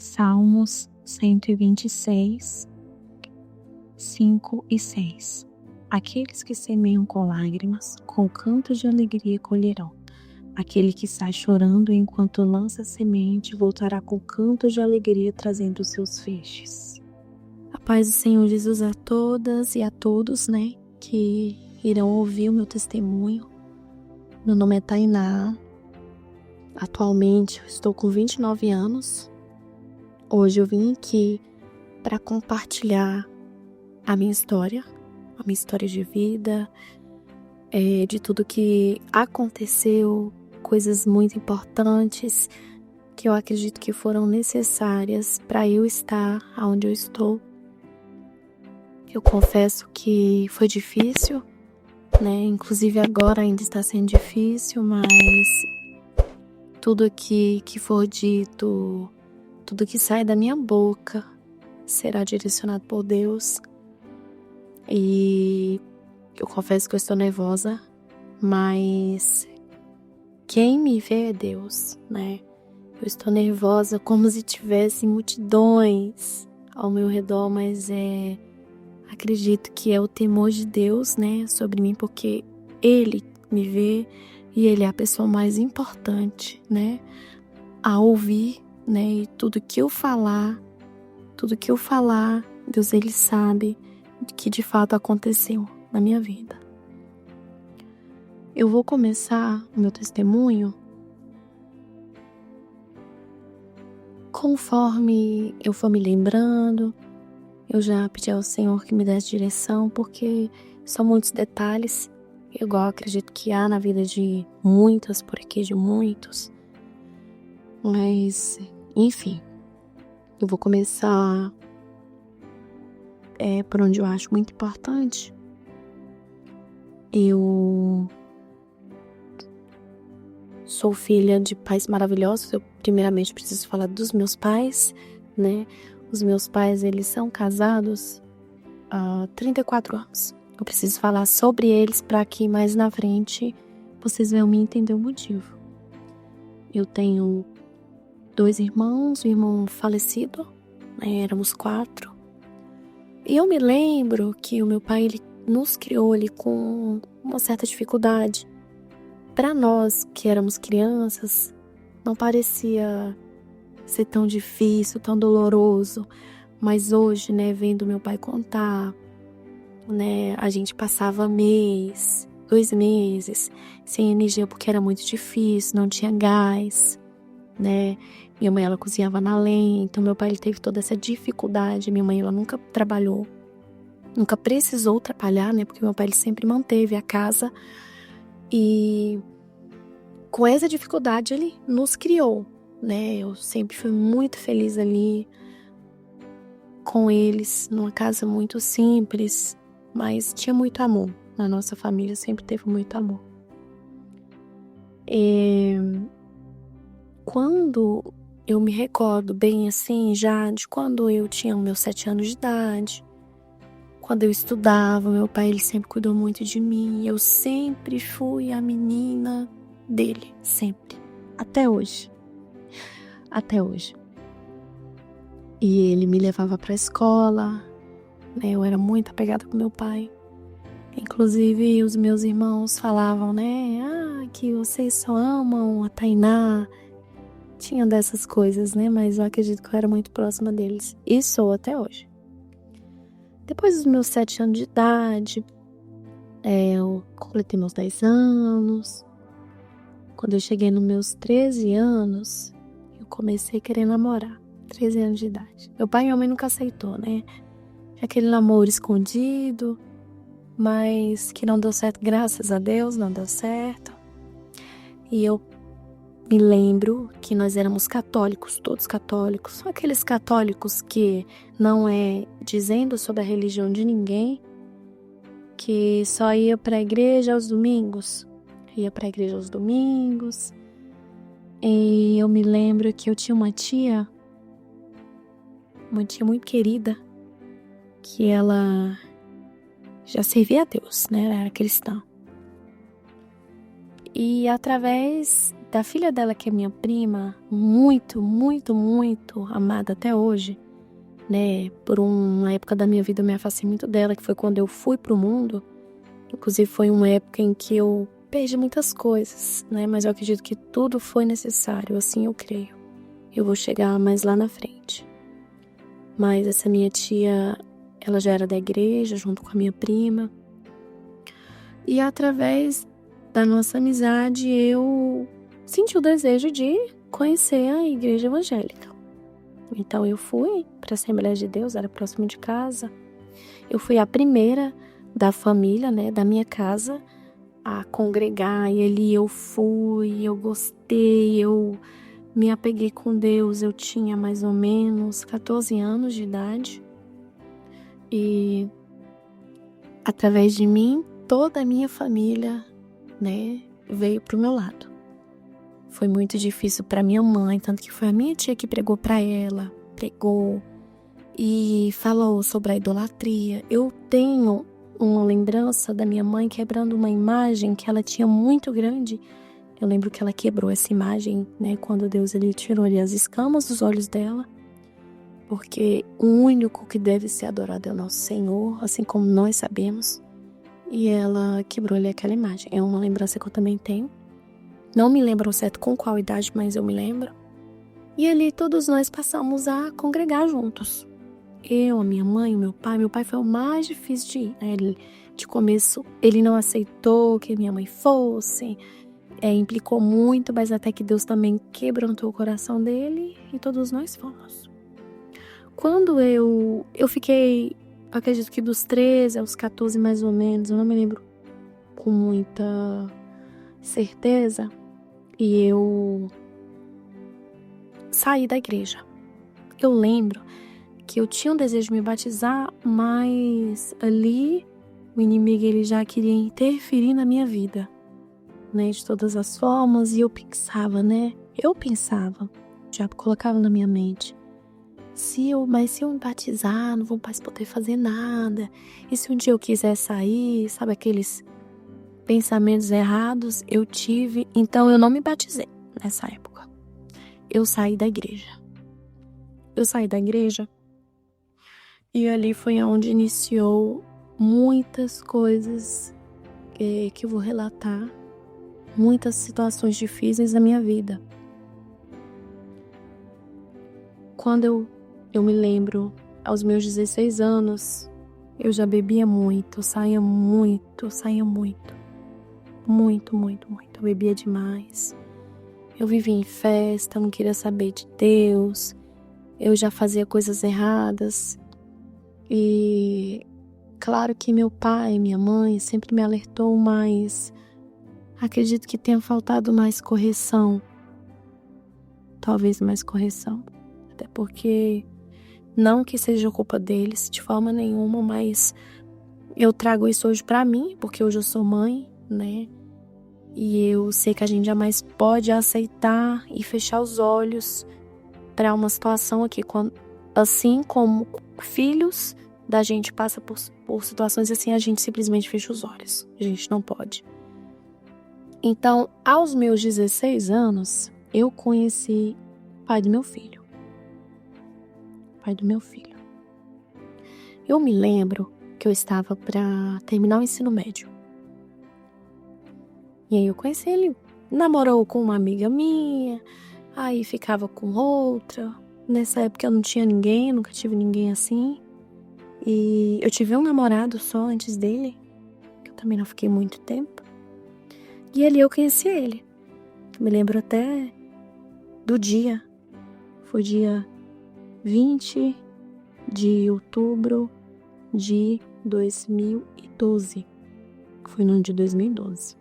Salmos 126, 5 e 6. Aqueles que semeiam com lágrimas, com canto de alegria colherão. Aquele que sai chorando enquanto lança a semente, voltará com canto de alegria trazendo os seus feixes. A paz do Senhor Jesus a todas e a todos, que irão ouvir o meu testemunho. Meu nome é Tainá. Atualmente eu estou com 29 anos. Hoje eu vim aqui para compartilhar a minha história de vida, de tudo que aconteceu, coisas muito importantes que eu acredito que foram necessárias para eu estar onde eu estou. Eu confesso que foi difícil, inclusive agora ainda está sendo difícil, mas tudo que for dito, tudo que sai da minha boca será direcionado por Deus. E eu confesso que eu estou nervosa, mas quem me vê é Deus, Eu estou nervosa como se tivesse multidões ao meu redor, mas acredito que é o temor de Deus, sobre mim, porque Ele me vê e Ele é a pessoa mais importante, a ouvir, e tudo que eu falar, Deus Ele sabe que de fato aconteceu na minha vida. Eu vou começar o meu testemunho conforme eu for me lembrando. Eu já pedi ao Senhor que me desse direção, porque são muitos detalhes, igual eu acredito que há na vida de muitas por aqui, de muitos. Mas, enfim, eu vou começar por onde eu acho muito importante. Eu sou filha de pais maravilhosos. Eu primeiramente preciso falar dos meus pais, Os meus pais, eles são casados há 34 anos. Eu preciso falar sobre eles para que mais na frente vocês venham me entender o motivo. Eu tenho 2 irmãos, um irmão falecido, éramos 4. E eu me lembro que o meu pai, ele nos criou ali com uma certa dificuldade. Para nós que éramos crianças, não parecia ser tão difícil, tão doloroso. Mas hoje, vendo meu pai contar, a gente passava 2 meses sem energia porque era muito difícil, não tinha gás, Minha mãe, ela cozinhava na lenha, então meu pai, ele teve toda essa dificuldade. Minha mãe, ela nunca trabalhou, nunca precisou trabalhar, porque meu pai, ele sempre manteve a casa. E com essa dificuldade ele nos criou, Eu sempre fui muito feliz ali com eles, numa casa muito simples, mas tinha muito amor. Na nossa família sempre teve muito amor. Quando eu me recordo bem assim, já de quando eu tinha meus 7 anos de idade, quando eu estudava, meu pai, ele sempre cuidou muito de mim. Eu sempre fui a menina dele, sempre. Até hoje. E ele me levava pra escola, Eu era muito apegada com meu pai. Inclusive, os meus irmãos falavam, que vocês só amam a Tainá. Tinha dessas coisas, Mas eu acredito que eu era muito próxima deles. E sou até hoje. Depois dos meus 7 anos de idade, eu completei meus 10 anos. Quando eu cheguei nos meus 13 anos, eu comecei a querer namorar. 13 anos de idade. Meu pai e minha mãe nunca aceitou, Aquele namoro escondido, mas que não deu certo, graças a Deus, não deu certo. E eu me lembro que nós éramos católicos, todos católicos. Só aqueles católicos que não dizendo sobre a religião de ninguém, que só ia para a igreja aos domingos. E eu me lembro que eu tinha uma tia muito querida, que ela já servia a Deus, Ela era cristã. E através da filha dela, que é minha prima, muito, muito, muito amada até hoje, né? Por uma época da minha vida eu me afastei muito dela, que foi quando eu fui pro mundo. Inclusive foi uma época em que eu perdi muitas coisas, né? Mas eu acredito que tudo foi necessário, assim eu creio. Eu vou chegar mais lá na frente. Mas essa minha tia, ela já era da igreja, junto com a minha prima. E através da nossa amizade, eu senti o desejo de conhecer a igreja evangélica. Então eu fui para a Assembleia de Deus, era próximo de casa. Eu fui a primeira da família, né, da minha casa, a congregar. E ali eu fui, eu gostei, eu me apeguei com Deus. Eu tinha mais ou menos 14 anos de idade. E através de mim, toda a minha família, né, veio pro meu lado. Foi muito difícil para minha mãe, tanto que foi a minha tia que pregou para ela, pregou e falou sobre a idolatria. Eu tenho uma lembrança da minha mãe quebrando uma imagem que ela tinha muito grande. Eu lembro que ela quebrou essa imagem, né, quando Deus ele tirou ali as escamas dos olhos dela, porque o único que deve ser adorado é o nosso Senhor, assim como nós sabemos. E ela quebrou ali aquela imagem. É uma lembrança que eu também tenho. Não me lembro ao certo com qual idade, mas eu me lembro. E ali todos nós passamos a congregar juntos. Eu, a minha mãe, o meu pai. Meu pai foi o mais difícil de ir, né? De começo, ele não aceitou que minha mãe fosse. Implicou muito, mas até que Deus também quebrantou o coração dele e todos nós fomos. Quando eu fiquei, acredito que dos 13 aos 14 mais ou menos, eu não me lembro com muita certeza, e eu saí da igreja. Eu lembro que eu tinha um desejo de me batizar, mas ali o inimigo ele já queria interferir na minha vida, né, de todas as formas. E eu pensava, já colocava na minha mente, se eu me batizar, não vou mais poder fazer nada. E se um dia eu quiser sair, sabe aqueles pensamentos errados eu tive. Então eu não me batizei nessa época. Eu saí da igreja. E ali foi onde iniciou muitas coisas que eu vou relatar. Muitas situações difíceis na minha vida. Quando eu me lembro, aos meus 16 anos, eu já bebia muito, eu saía muito. Muito. Eu bebia demais. Eu vivia em festa, não queria saber de Deus. Eu já fazia coisas erradas. E claro que meu pai e minha mãe sempre me alertou, mas acredito que tenha faltado mais correção. Talvez mais correção. Até porque, não que seja culpa deles de forma nenhuma, mas eu trago isso hoje pra mim, porque hoje eu sou mãe, né? E eu sei que a gente jamais pode aceitar e fechar os olhos para uma situação aqui. Assim como filhos da gente passa por situações assim, a gente simplesmente fecha os olhos. A gente não pode. Então, aos meus 16 anos, eu conheci o pai do meu filho. Eu me lembro que eu estava para terminar o ensino médio. E aí eu conheci ele, namorou com uma amiga minha, aí ficava com outra. Nessa época eu não tinha ninguém, nunca tive ninguém assim. E eu tive um namorado só antes dele, que eu também não fiquei muito tempo. E ali eu conheci ele. Eu me lembro até do dia. Foi dia 20 de outubro de 2012. Foi no ano de 2012.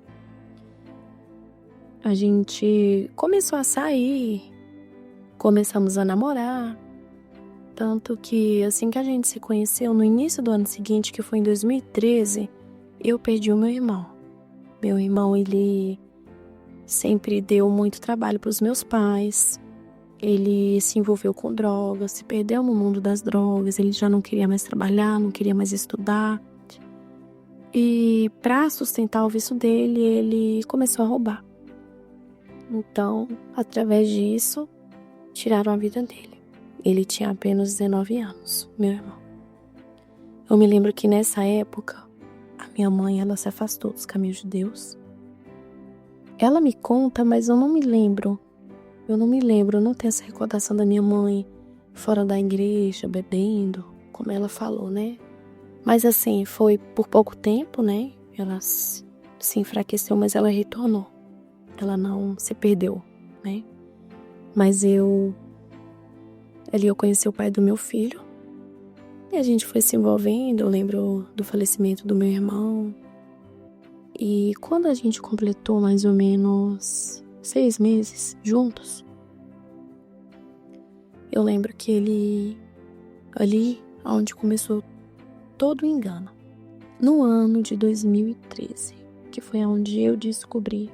A gente começou a sair, começamos a namorar. Tanto que assim que a gente se conheceu, no início do ano seguinte, que foi em 2013, eu perdi o meu irmão. Meu irmão, ele sempre deu muito trabalho para os meus pais. Ele se envolveu com drogas, se perdeu no mundo das drogas. Ele já não queria mais trabalhar, não queria mais estudar. E para sustentar o vício dele, ele começou a roubar. Então, através disso, tiraram a vida dele. Ele tinha apenas 19 anos, meu irmão. Eu me lembro que nessa época, a minha mãe, ela se afastou dos caminhos de Deus. Ela me conta, mas eu não me lembro. Eu não tenho essa recordação da minha mãe fora da igreja, bebendo, como ela falou, né? Mas assim, foi por pouco tempo, né? Ela se enfraqueceu, mas ela retornou. Ela não se perdeu, né? Mas ali eu conheci o pai do meu filho. E a gente foi se envolvendo, eu lembro do falecimento do meu irmão. E quando a gente completou mais ou menos 6 meses juntos, eu lembro que ele, ali onde começou todo o engano, no ano de 2013, que foi onde eu descobri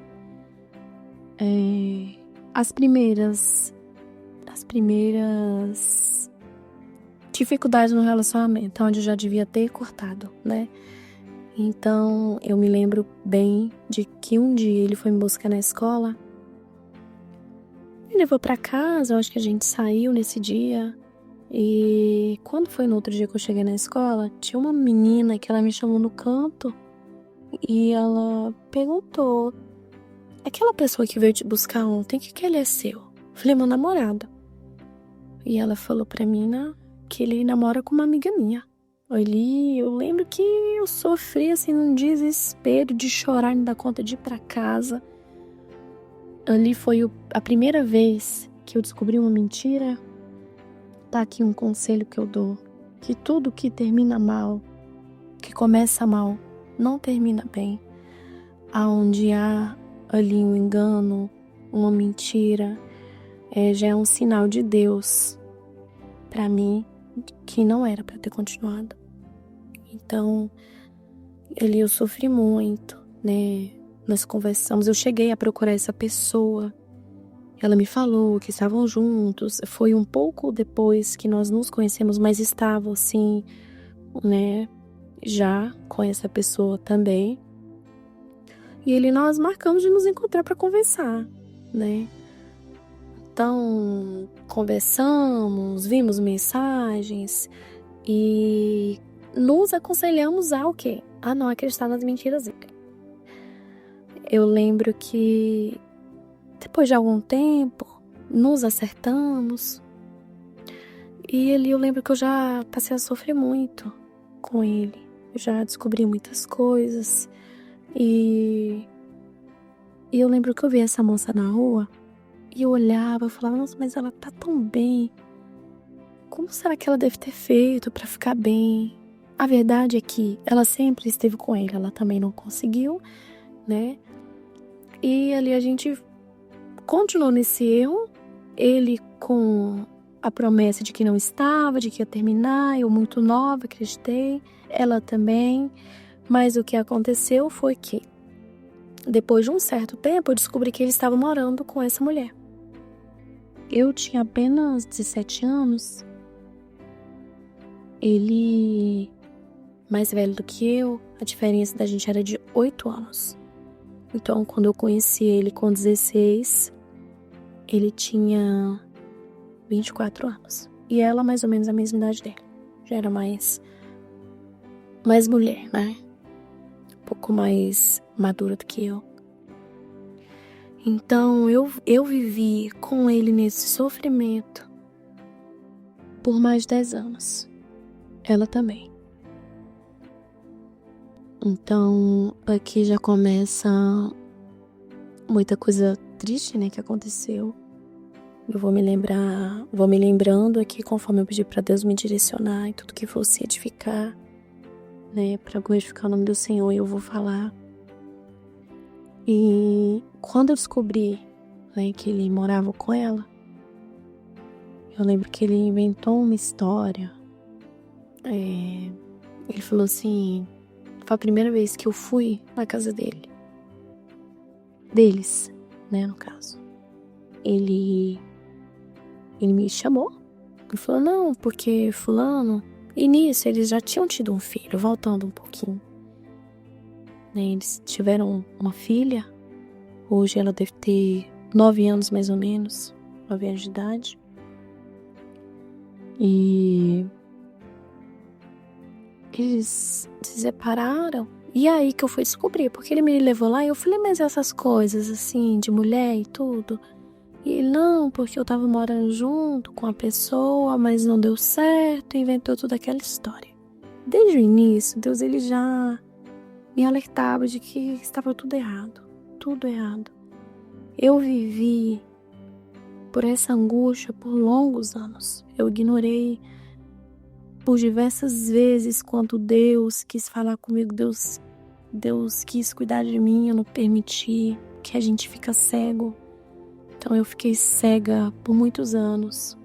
as primeiras dificuldades no relacionamento, onde eu já devia ter cortado, né? Então, eu me lembro bem de que um dia ele foi me buscar na escola, me levou pra casa, eu acho que a gente saiu nesse dia, e quando foi no outro dia que eu cheguei na escola, tinha uma menina que ela me chamou no canto, e ela perguntou: aquela pessoa que veio te buscar ontem, o que ele é seu? Eu falei: meu namorado. E ela falou pra mim, né, que ele namora com uma amiga minha. Eu lembro que eu sofri assim num desespero de chorar, não dar conta de ir pra casa. Ali foi a primeira vez que eu descobri uma mentira. Tá aqui um conselho que eu dou: que tudo que termina mal, que começa mal, não termina bem. Aonde há ali um engano, uma mentira, já é um sinal de Deus pra mim que não era pra ter continuado. Então, ali eu sofri muito, né? Nós conversamos, eu cheguei a procurar essa pessoa. Ela me falou que estavam juntos. Foi um pouco depois que nós nos conhecemos, mas estavam assim, né? Já com essa pessoa também. E nós marcamos de nos encontrar para conversar, né? Então, conversamos, vimos mensagens e nos aconselhamos a o quê? A não acreditar nas mentiras dele. Eu lembro que depois de algum tempo, nos acertamos. E eu lembro que eu já passei a sofrer muito com ele. Eu já descobri muitas coisas. E eu lembro que eu vi essa moça na rua e eu olhava e falava: nossa, mas ela tá tão bem. Como será que ela deve ter feito pra ficar bem? A verdade é que ela sempre esteve com ele. Ela também não conseguiu, né? E ali a gente continuou nesse erro. Ele com a promessa de que não estava, de que ia terminar. Eu muito nova, acreditei. Ela também. Mas o que aconteceu foi que, depois de um certo tempo, eu descobri que ele estava morando com essa mulher. Eu tinha apenas 17 anos. Ele, mais velho do que eu, a diferença da gente era de 8 anos. Então, quando eu conheci ele com 16, ele tinha 24 anos. E ela, mais ou menos, a mesma idade dele. Já era mais mulher, né? Um pouco mais madura do que eu. Então, eu vivi com ele nesse sofrimento por mais de 10 anos. Ela também. Então, aqui já começa muita coisa triste, né, que aconteceu. Eu vou me lembrando aqui conforme eu pedi pra Deus me direcionar em tudo que fosse edificar, né, pra glorificar o nome do Senhor, eu vou falar. E quando eu descobri, né, que ele morava com ela, eu lembro que ele inventou uma história. Ele falou assim: foi a primeira vez que eu fui na casa deles, né, no caso. Ele me chamou e falou: não, porque fulano. E nisso eles já tinham tido um filho, voltando um pouquinho, né, eles tiveram uma filha. Hoje ela deve ter 9 anos mais ou menos, 9 anos de idade. E eles se separaram. E aí que eu fui descobrir, porque ele me levou lá e eu falei, mas essas coisas assim, de mulher e tudo. E ele, não, porque eu tava morando junto com a pessoa, mas não deu certo, inventou toda aquela história. Desde o início, Deus ele já me alertava de que estava tudo errado, tudo errado. Eu vivi por essa angústia por longos anos. Eu ignorei por diversas vezes quando Deus quis falar comigo, Deus quis cuidar de mim, eu não permiti, que a gente fica cego. Então eu fiquei cega por muitos anos.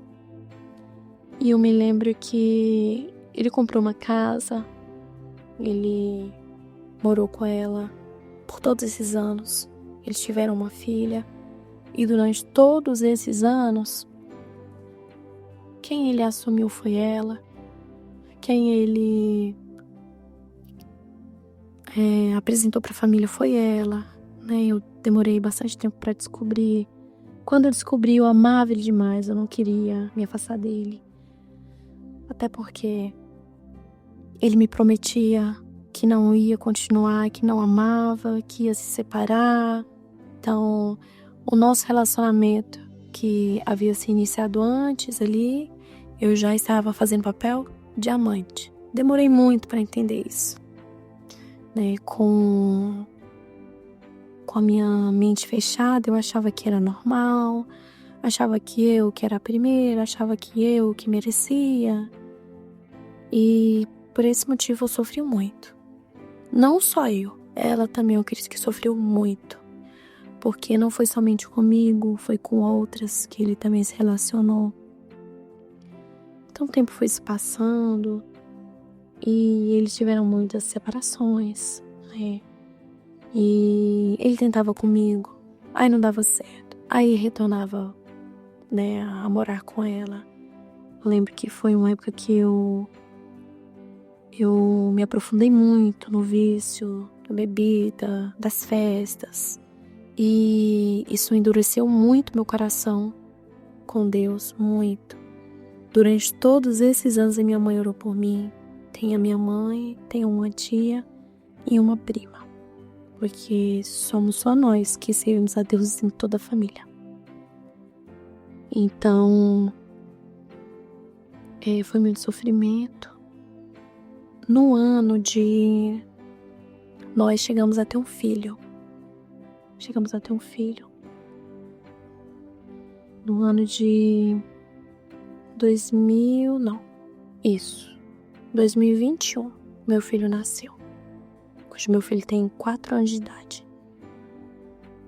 E eu me lembro que ele comprou uma casa, ele morou com ela por todos esses anos. Eles tiveram uma filha. E durante todos esses anos, quem ele assumiu foi ela. Quem ele apresentou para a família foi ela. Né? Eu demorei bastante tempo para descobrir. Quando eu descobri, eu amava ele demais. Eu não queria me afastar dele. Até porque ele me prometia que não ia continuar, que não amava, que ia se separar. Então, o nosso relacionamento que havia se iniciado antes ali, eu já estava fazendo papel de amante. Demorei muito para entender isso. Né? Com a minha mente fechada, eu achava que era normal, achava que eu que era a primeira, achava que eu que merecia. E por esse motivo eu sofri muito. Não só eu, ela também, eu acredito que sofreu muito. Porque não foi somente comigo, foi com outras que ele também se relacionou. Então o tempo foi se passando e eles tiveram muitas separações, né? E ele tentava comigo, aí não dava certo. Aí retornava, né, a morar com ela. Eu lembro que foi uma época que eu me aprofundei muito no vício da bebida, das festas. E isso endureceu muito meu coração com Deus, muito. Durante todos esses anos a minha mãe orou por mim. Tem a minha mãe, tem uma tia e uma prima. Porque somos só nós que servimos a Deus em toda a família. Então, foi muito sofrimento. No ano de... Nós chegamos a ter um filho. No ano de 2021, meu filho nasceu. Hoje meu filho tem 4 anos de idade.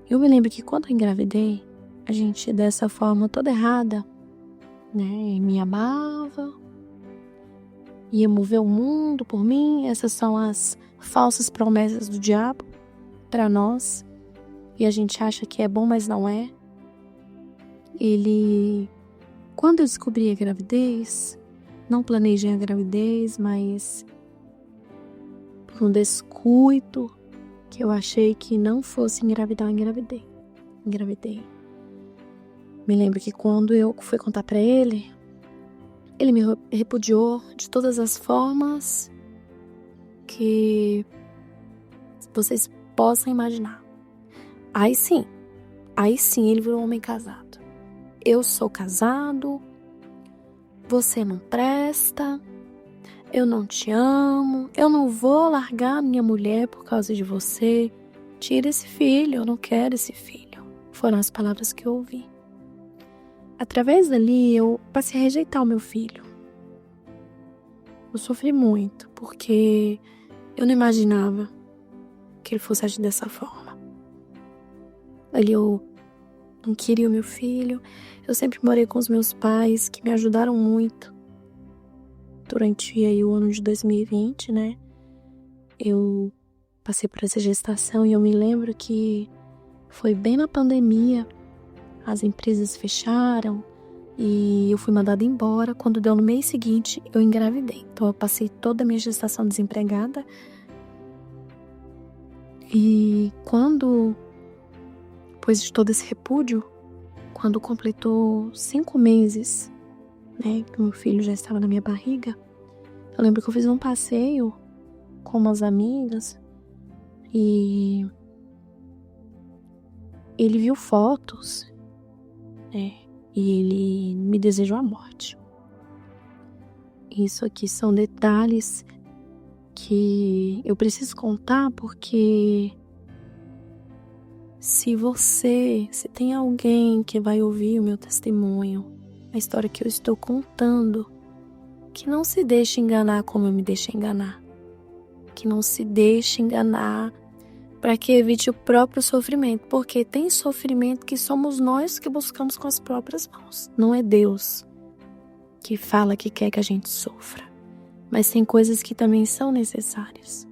Eu me lembro que quando eu engravidei, a gente dessa forma toda errada, né, me amava, ia mover o mundo por mim. Essas são as falsas promessas do diabo para nós. E a gente acha que é bom, mas não é. Quando eu descobri a gravidez, não planejei a gravidez, mas por um descuido que eu achei que não fosse engravidar, eu engravidei. Me lembro que quando eu fui contar pra ele me repudiou de todas as formas que vocês possam imaginar. Aí sim, ele virou um homem casado. Eu sou casado, você não presta, eu não te amo, eu não vou largar minha mulher por causa de você. Tira esse filho, eu não quero esse filho. Foram as palavras que eu ouvi. Através dali, eu passei a rejeitar o meu filho. Eu sofri muito, porque eu não imaginava que ele fosse agir dessa forma. Ali eu não queria o meu filho. Eu sempre morei com os meus pais, que me ajudaram muito. Durante aí o ano de 2020, né? Eu passei por essa gestação e eu me lembro que foi bem na pandemia. As empresas fecharam e eu fui mandada embora. Quando deu no mês seguinte, eu engravidei. Então eu passei toda a minha gestação desempregada. E quando, depois de todo esse repúdio, quando completou 5 meses, né, que o meu filho já estava na minha barriga, eu lembro que eu fiz um passeio com umas amigas e ele viu fotos, né, e ele me desejou a morte. Isso aqui são detalhes que eu preciso contar porque se tem alguém que vai ouvir o meu testemunho, a história que eu estou contando, que não se deixe enganar como eu me deixei enganar. Que não se deixe enganar para que evite o próprio sofrimento. Porque tem sofrimento que somos nós que buscamos com as próprias mãos. Não é Deus que fala que quer que a gente sofra. Mas tem coisas que também são necessárias.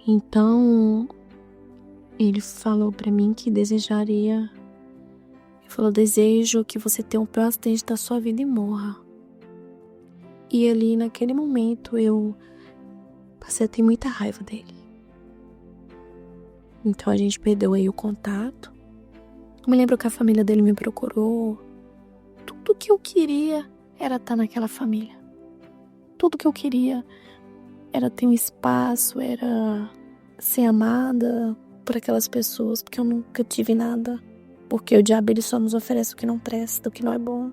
Então, ele falou para mim que desejaria. Ele falou: desejo que você tenha um pior acidente da sua vida e morra. E ali naquele momento eu passei a ter muita raiva dele. Então a gente perdeu aí o contato. Eu me lembro que a família dele me procurou. Tudo que eu queria era estar naquela família. Tudo que eu queria era ter um espaço, era ser amada por aquelas pessoas, porque eu nunca tive nada. Porque o diabo ele só nos oferece o que não presta, o que não é bom.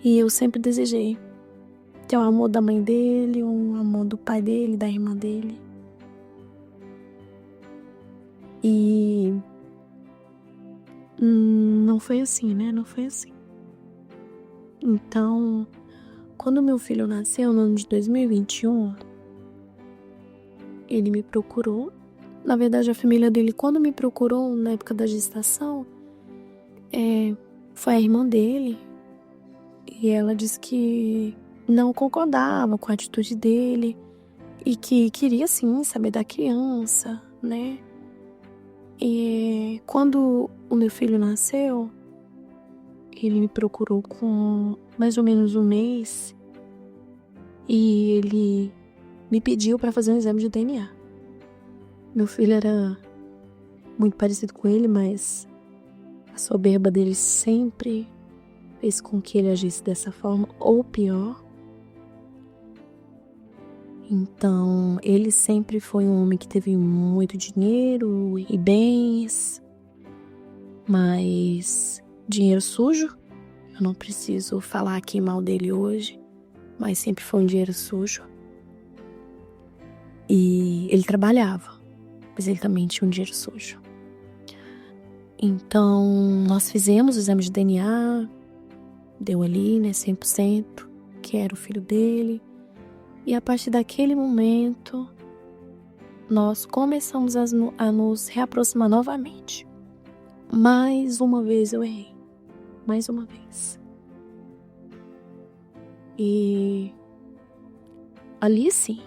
E eu sempre desejei ter o amor da mãe dele, o amor do pai dele, da irmã dele. E não foi assim, né? Não foi assim. Então, quando meu filho nasceu, no ano de 2021, ele me procurou. Na verdade, a família dele, quando me procurou na época da gestação, foi a irmã dele. E ela disse que não concordava com a atitude dele e que queria sim saber da criança, né? E quando o meu filho nasceu, ele me procurou com mais ou menos um mês e ele me pediu para fazer um exame de DNA. Meu filho era muito parecido com ele, mas a soberba dele sempre fez com que ele agisse dessa forma, ou pior. Então, ele sempre foi um homem que teve muito dinheiro e bens, mas dinheiro sujo. Eu não preciso falar aqui mal dele hoje, mas sempre foi um dinheiro sujo. E ele trabalhava, mas ele também tinha um dinheiro sujo. Então, nós fizemos o exame de DNA, deu ali, né, 100%, que era o filho dele. E a partir daquele momento, nós começamos a nos reaproximar novamente. Mais uma vez eu errei. Mais uma vez. E ali sim,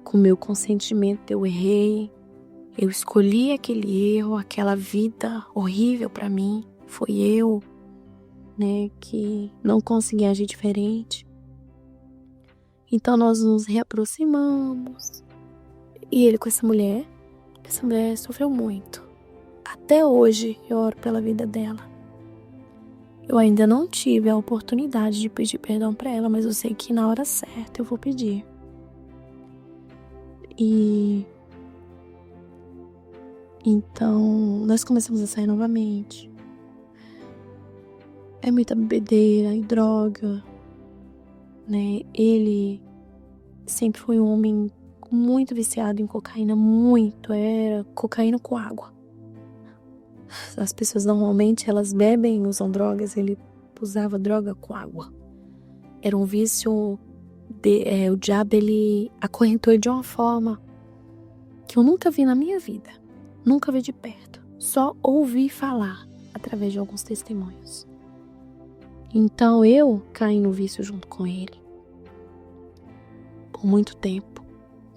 com meu consentimento, eu errei. Eu escolhi aquele erro, aquela vida horrível pra mim. Foi eu, né, que não consegui agir diferente. Então nós nos reaproximamos. E ele com essa mulher sofreu muito. Até hoje eu oro pela vida dela. Eu ainda não tive a oportunidade de pedir perdão pra ela, mas eu sei que na hora certa eu vou pedir. E então nós começamos a sair novamente. É muita bebedeira e droga, né? Ele sempre foi um homem muito viciado em cocaína, muito. Era cocaína com água. As pessoas normalmente elas bebem, usam drogas, ele usava droga com água. Era um vício, o diabo ele acorrentou ele de uma forma que eu nunca vi na minha vida. Nunca vi de perto. Só ouvi falar através de alguns testemunhos. Então eu caí no vício junto com ele. Por muito tempo.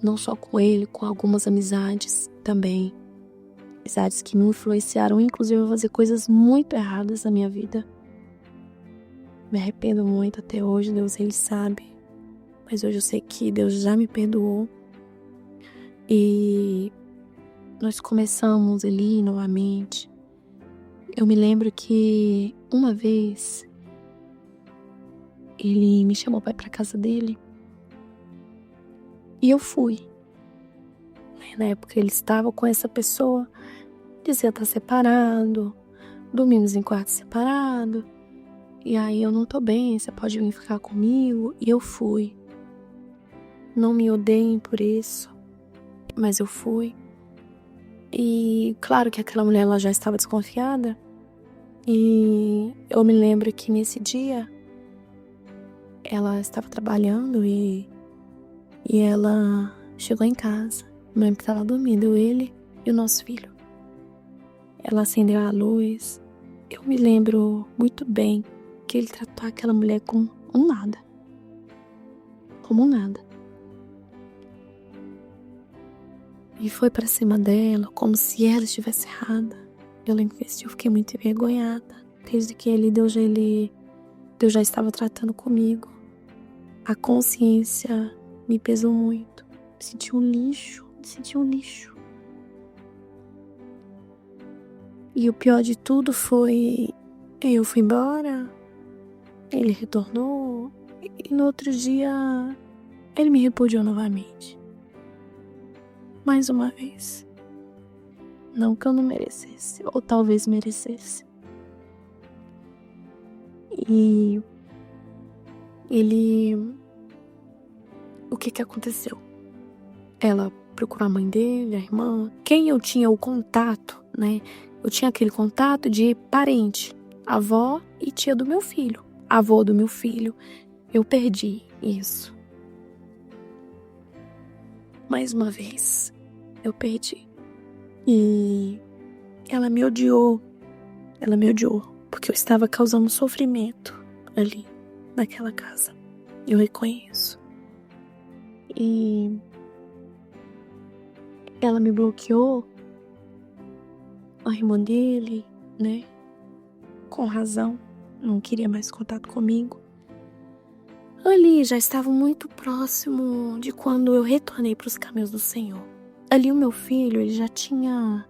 Não só com ele, com algumas amizades também. Amizades que me influenciaram, inclusive, a fazer coisas muito erradas na minha vida. Me arrependo muito até hoje, Deus ele sabe. Mas hoje eu sei que Deus já me perdoou. E nós começamos ali novamente. Eu me lembro que uma vez ele me chamou para ir pra casa dele e eu fui. Na época ele estava com essa pessoa, dizia estar separado, dormimos em quarto separado. E aí eu não tô bem, você pode vir ficar comigo? E eu fui. Não me odeiem por isso, mas eu fui. E claro que aquela mulher ela já estava desconfiada. E eu me lembro que nesse dia ela estava trabalhando e ela chegou em casa. Eu lembro que estava dormindo ele e o nosso filho. Ela acendeu a luz. Eu me lembro muito bem que ele tratou aquela mulher como um nada. Como um nada. E foi pra cima dela, como se ela estivesse errada. Eu lembro que esse dia eu fiquei muito envergonhada. Desde que Deus já estava tratando comigo. A consciência me pesou muito. Me senti um lixo. E o pior de tudo foi... eu fui embora, ele retornou, e no outro dia ele me repudiou novamente. Mais uma vez. Não que eu não merecesse, ou talvez merecesse. E ele... o que aconteceu? Ela procurou a mãe dele, a irmã, quem eu tinha o contato, né? Eu tinha aquele contato de parente, avó e tia do meu filho, avô do meu filho. Eu perdi isso. Mais uma vez, eu perdi. E ela me odiou, porque eu estava causando sofrimento ali, naquela casa. Eu reconheço. E ela me bloqueou, a irmã dele, né? Com razão, não queria mais contato comigo. Ali já estava muito próximo de quando eu retornei para os caminhos do Senhor. Ali o meu filho, ele já tinha,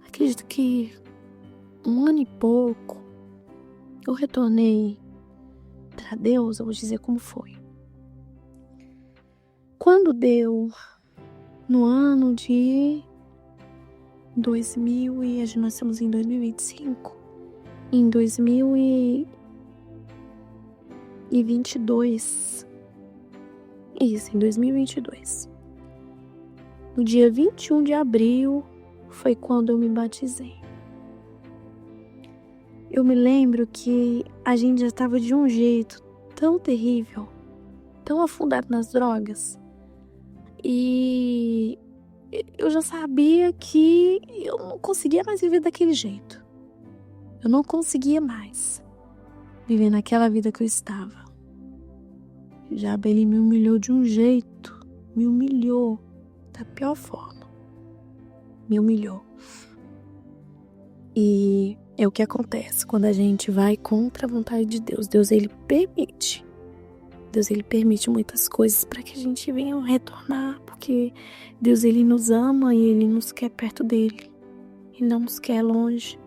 acredito que 1 ano e pouco. Eu retornei para Deus, eu vou dizer como foi. Quando deu no ano de 2000 e nós estamos em 2025, em 2022, isso, em 2022, no dia 21 de abril foi quando eu me batizei. Eu me lembro que a gente já estava de um jeito tão terrível, tão afundado nas drogas, e eu já sabia que eu não conseguia mais viver daquele jeito. Eu não conseguia mais viver naquela vida que eu estava. O diabo, ele me humilhou de um jeito, me humilhou da pior forma. Me humilhou. E é o que acontece quando a gente vai contra a vontade de Deus. Deus, ele permite muitas coisas para que a gente venha retornar, porque Deus, ele nos ama e ele nos quer perto dele. Ele não nos quer longe,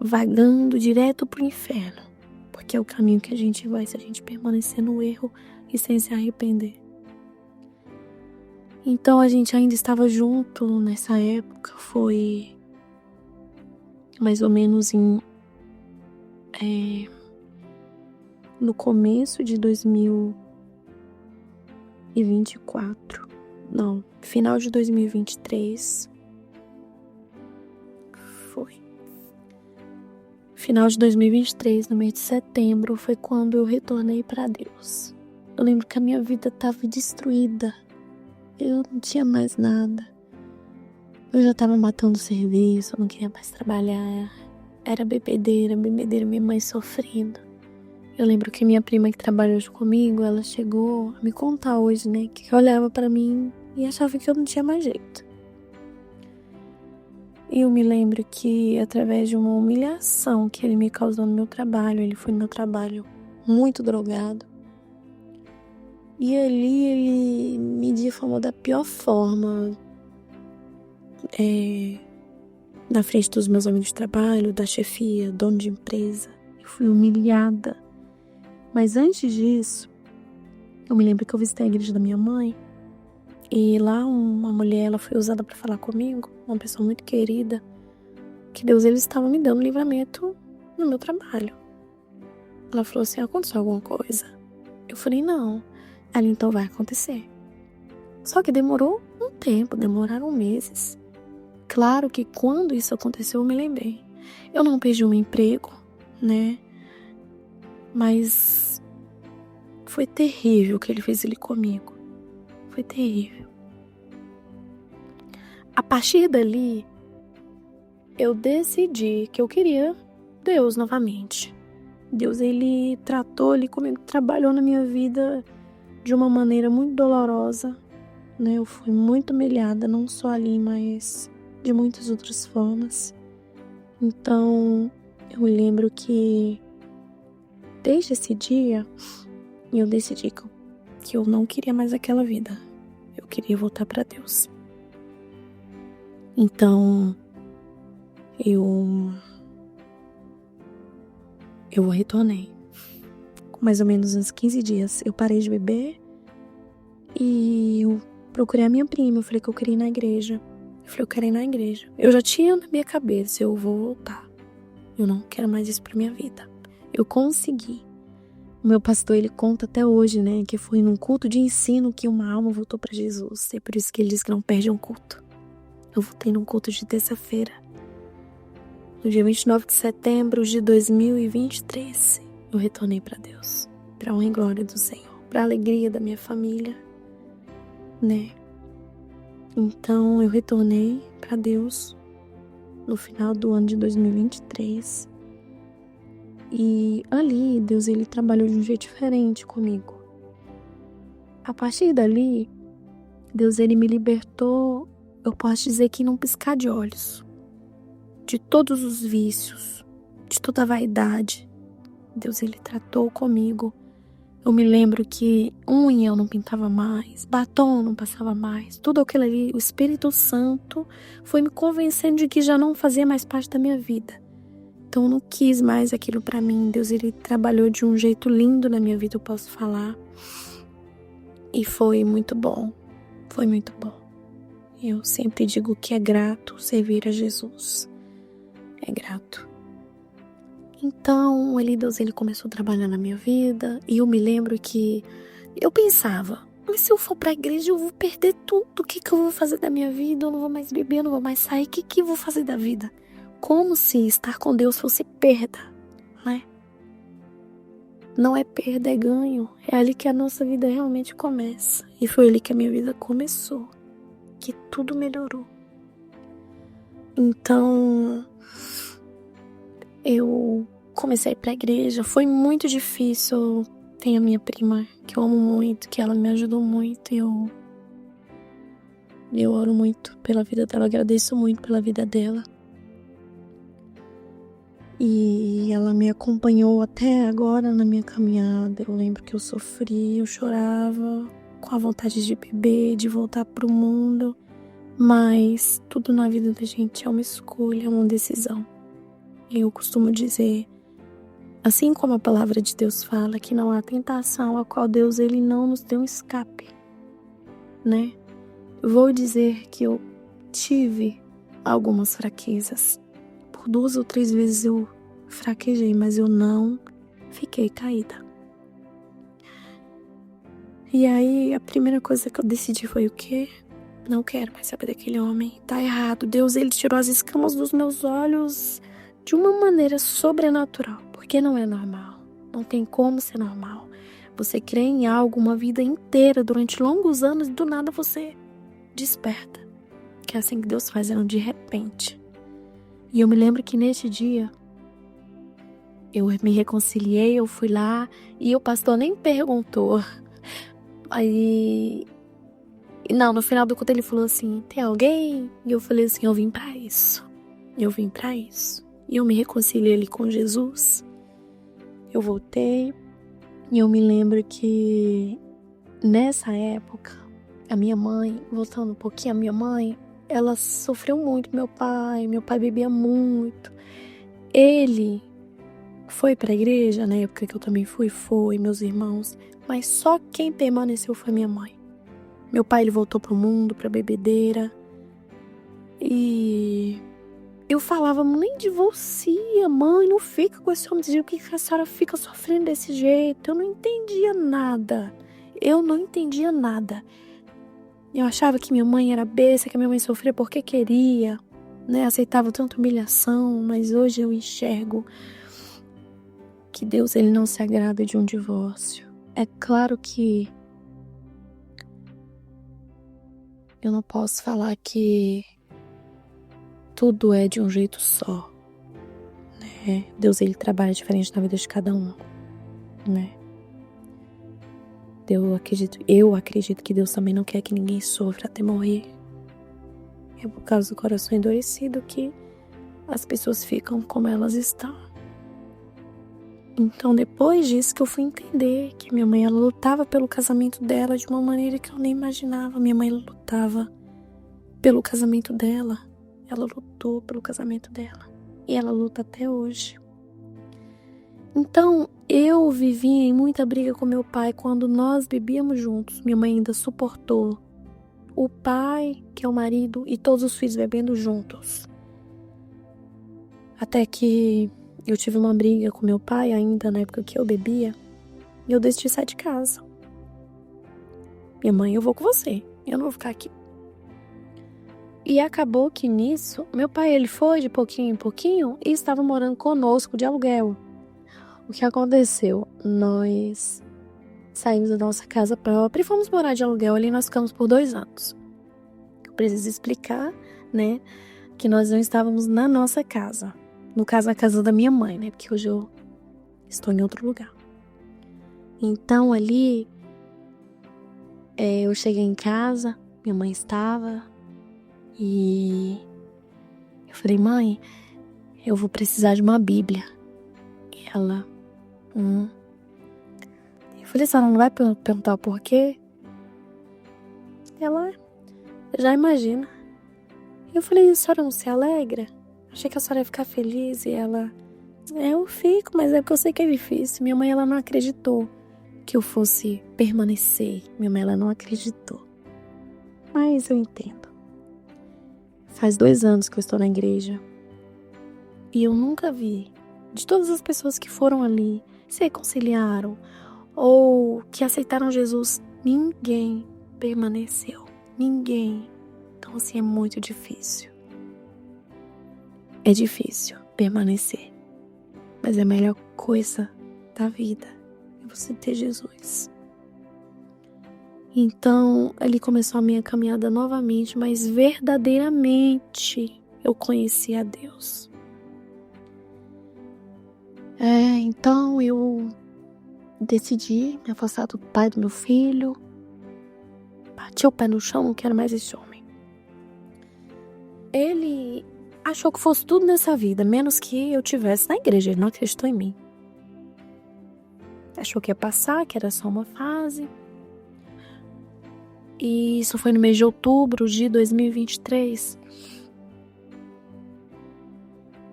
vagando direto pro inferno, porque é o caminho que a gente vai se a gente permanecer no erro e sem se arrepender. Então a gente ainda estava junto nessa época, foi mais ou menos no começo de 2024, não, final de 2023, foi. Final de 2023, no mês de setembro, foi quando eu retornei para Deus. Eu lembro que a minha vida estava destruída, eu não tinha mais nada. Eu já estava matando serviço, eu não queria mais trabalhar. Era bebedeira, minha mãe sofrendo. Eu lembro que minha prima que trabalha hoje comigo, ela chegou a me contar hoje, né, que olhava pra mim e achava que eu não tinha mais jeito. E eu me lembro que através de uma humilhação que ele me causou no meu trabalho, ele foi no meu trabalho muito drogado. E ali ele me difamou da pior forma, na frente dos meus amigos de trabalho, da chefia, dono de empresa. Eu fui humilhada. Mas antes disso, eu me lembro que eu visitei a igreja da minha mãe. E lá uma mulher, ela foi usada para falar comigo, uma pessoa muito querida, que Deus ele estava me dando livramento no meu trabalho. Ela falou assim, aconteceu alguma coisa? Eu falei, não. Ela, então vai acontecer. Só que demorou um tempo, demoraram meses. Claro que quando isso aconteceu, eu me lembrei. Eu não perdi um emprego, né? Mas foi terrível o que ele fez ali comigo. Foi terrível. A partir dali, eu decidi que eu queria Deus novamente. Deus, ele tratou ali comigo, trabalhou na minha vida de uma maneira muito dolorosa, né? Eu fui muito humilhada, não só ali, mas de muitas outras formas. Então, eu lembro que desde esse dia, eu decidi que eu não queria mais aquela vida. Eu queria voltar para Deus. Então, eu retornei. Com mais ou menos uns 15 dias, eu parei de beber e eu procurei a minha prima. Eu falei que eu queria ir na igreja. Eu falei, eu quero ir na igreja. Eu já tinha na minha cabeça, eu vou voltar. Eu não quero mais isso pra minha vida. Eu consegui. O meu pastor, ele conta até hoje, né, que foi num culto de ensino que uma alma voltou pra Jesus. É por isso que ele diz que não perde um culto. Eu voltei num culto de terça-feira, no dia 29 de setembro de 2023. Eu retornei pra Deus, pra honra e glória do Senhor, pra alegria da minha família, né? Então eu retornei pra Deus no final do ano de 2023. E ali, Deus, ele trabalhou de um jeito diferente comigo. A partir dali, Deus, ele me libertou, eu posso dizer que num piscar de olhos, de todos os vícios, de toda a vaidade. Deus, ele tratou comigo. Eu me lembro que unha eu não pintava mais, batom eu não passava mais, tudo aquilo ali, o Espírito Santo foi me convencendo de que já não fazia mais parte da minha vida. Então eu não quis mais aquilo pra mim. Deus, ele trabalhou de um jeito lindo na minha vida, eu posso falar. E foi muito bom, foi muito bom. Eu sempre digo que é grato servir a Jesus. É grato. Então, ali Deus, ele começou a trabalhar na minha vida. E eu me lembro que eu pensava, mas se eu for pra igreja eu vou perder tudo. O que eu vou fazer da minha vida? Eu não vou mais beber, eu não vou mais sair. O que eu vou fazer da vida? Como se estar com Deus fosse perda, né? Não é perda, é ganho. É ali que a nossa vida realmente começa. E foi ali que a minha vida começou. Que tudo melhorou. Então, eu comecei a ir pra igreja. Foi muito difícil. Tenho a minha prima, que eu amo muito, que ela me ajudou muito. Eu oro muito pela vida dela, agradeço muito pela vida dela. E ela me acompanhou até agora na minha caminhada. Eu lembro que eu sofri, eu chorava, com a vontade de beber, de voltar pro mundo. Mas tudo na vida da gente é uma escolha, é uma decisão. Eu costumo dizer, assim como a palavra de Deus fala, que não há tentação a qual Deus ele não nos deu um escape, né? Vou dizer que eu tive algumas fraquezas. Por 2 ou 3 vezes eu fraquejei, mas eu não fiquei caída. E aí a primeira coisa que eu decidi foi o quê? Não quero mais saber daquele homem. Tá errado. Deus, ele tirou as escamas dos meus olhos de uma maneira sobrenatural. Porque não é normal. Não tem como ser normal. Você crê em algo uma vida inteira, durante longos anos, e do nada você desperta. Que é assim que Deus faz, de repente. E eu me lembro que neste dia, eu me reconciliei, eu fui lá, e o pastor nem perguntou. Aí... Não, no final do culto ele falou assim, tem alguém? E eu falei assim, eu vim pra isso. Eu vim pra isso. E eu me reconciliei ali com Jesus. Eu voltei. E eu me lembro que Nessa época, a minha mãe, voltando um pouquinho, a minha mãe, ela sofreu muito. Meu pai bebia muito. Ele foi pra igreja, na época que eu também foi, meus irmãos. Mas só quem permaneceu foi minha mãe. Meu pai, ele voltou pro mundo, pra bebedeira. E eu falava, mãe, divorcia, mãe, não fica com esse homem. Dizia, o que a senhora fica sofrendo desse jeito? Eu não entendia nada. Eu achava que minha mãe era besta, que a minha mãe sofria porque queria, né? Aceitava tanta humilhação, mas hoje eu enxergo que Deus, ele não se agrada de um divórcio. É claro que eu não posso falar que tudo é de um jeito só, né? Deus, ele trabalha diferente na vida de cada um, né? Eu acredito que Deus também não quer que ninguém sofra até morrer. É por causa do coração endurecido que as pessoas ficam como elas estão. Então, depois disso que eu fui entender que minha mãe, ela lutava pelo casamento dela de uma maneira que eu nem imaginava. Minha mãe lutava pelo casamento dela. Ela lutou pelo casamento dela. E ela luta até hoje. Então, eu vivi em muita briga com meu pai quando nós bebíamos juntos. Minha mãe ainda suportou o pai, que é o marido, e todos os filhos bebendo juntos. Até que eu tive uma briga com meu pai ainda na época que eu bebia. E eu decidi sair de casa. Minha mãe, eu vou com você. Eu não vou ficar aqui. E acabou que nisso, meu pai, ele foi de pouquinho em pouquinho e estava morando conosco de aluguel. O que aconteceu? Nós saímos da nossa casa própria e fomos morar de aluguel ali. Nós ficamos por 2 anos. Eu preciso explicar, né, que nós não estávamos na nossa casa. No caso, a casa da minha mãe, né, porque hoje eu estou em outro lugar. Então, ali, eu cheguei em casa, minha mãe estava, e eu falei, mãe, eu vou precisar de uma Bíblia. E ela, Eu falei, a senhora não vai perguntar o porquê? Ela, já imagina. Eu falei, a senhora não se alegra? Achei que a senhora ia ficar feliz. E ela, eu fico, mas é porque eu sei que é difícil. Minha mãe, ela não acreditou que eu fosse permanecer. Minha mãe, ela não acreditou. Mas eu entendo. Faz 2 anos que eu estou na igreja. E eu nunca vi, de todas as pessoas que foram ali, se reconciliaram ou que aceitaram Jesus, ninguém permaneceu. Ninguém. Então, assim, é muito difícil. É difícil permanecer. Mas é a melhor coisa da vida é você ter Jesus. Então, ali começou a minha caminhada novamente, mas verdadeiramente eu conheci a Deus. Então eu decidi me afastar do pai do meu filho. Bati o pé no chão, não quero mais esse homem. Ele achou que fosse tudo nessa vida, menos que eu tivesse na igreja. Ele não acreditou em mim. Achou que ia passar, que era só uma fase. E isso foi no mês de outubro de 2023.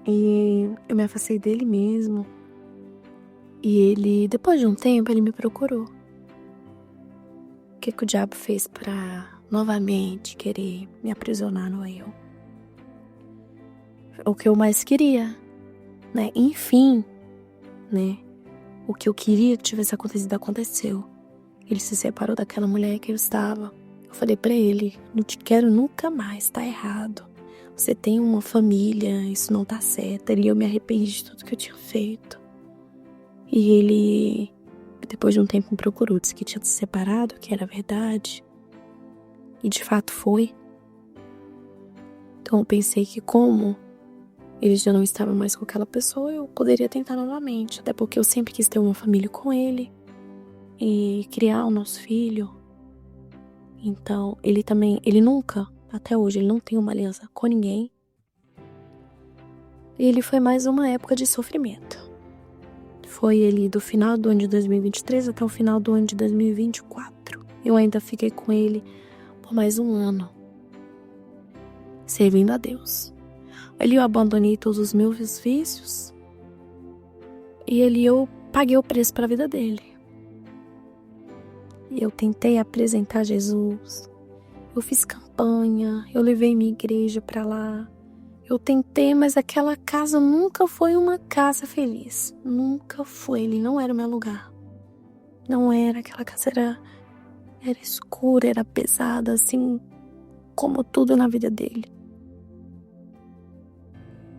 E eu me afastei dele mesmo. E ele, depois de um tempo, ele me procurou. O que o diabo fez pra novamente querer me aprisionar no eu? O que eu mais queria, né? Enfim, né? O que eu queria que tivesse acontecido, aconteceu. Ele se separou daquela mulher que eu estava. Eu falei pra ele, não te quero nunca mais, tá errado. Você tem uma família, isso não tá certo. E eu me arrependi de tudo que eu tinha feito. E ele, depois de um tempo, me procurou, disse que tinha se separado, que era verdade. E de fato foi. Então eu pensei que como ele já não estava mais com aquela pessoa, eu poderia tentar novamente. Até porque eu sempre quis ter uma família com ele e criar o nosso filho. Então ele nunca, até hoje, ele não tem uma aliança com ninguém. E ele foi mais uma época de sofrimento. Foi ele do final do ano de 2023 até o final do ano de 2024. eu ainda fiquei com ele por mais um ano, servindo a Deus. Ali eu abandonei todos os meus vícios e ali eu paguei o preço para a vida dele. E eu tentei apresentar Jesus, eu fiz campanha, eu levei minha igreja para lá. Eu tentei, mas aquela casa nunca foi uma casa feliz. Nunca foi, ele não era o meu lugar. Não era, aquela casa era escura, era pesada, assim como tudo na vida dele.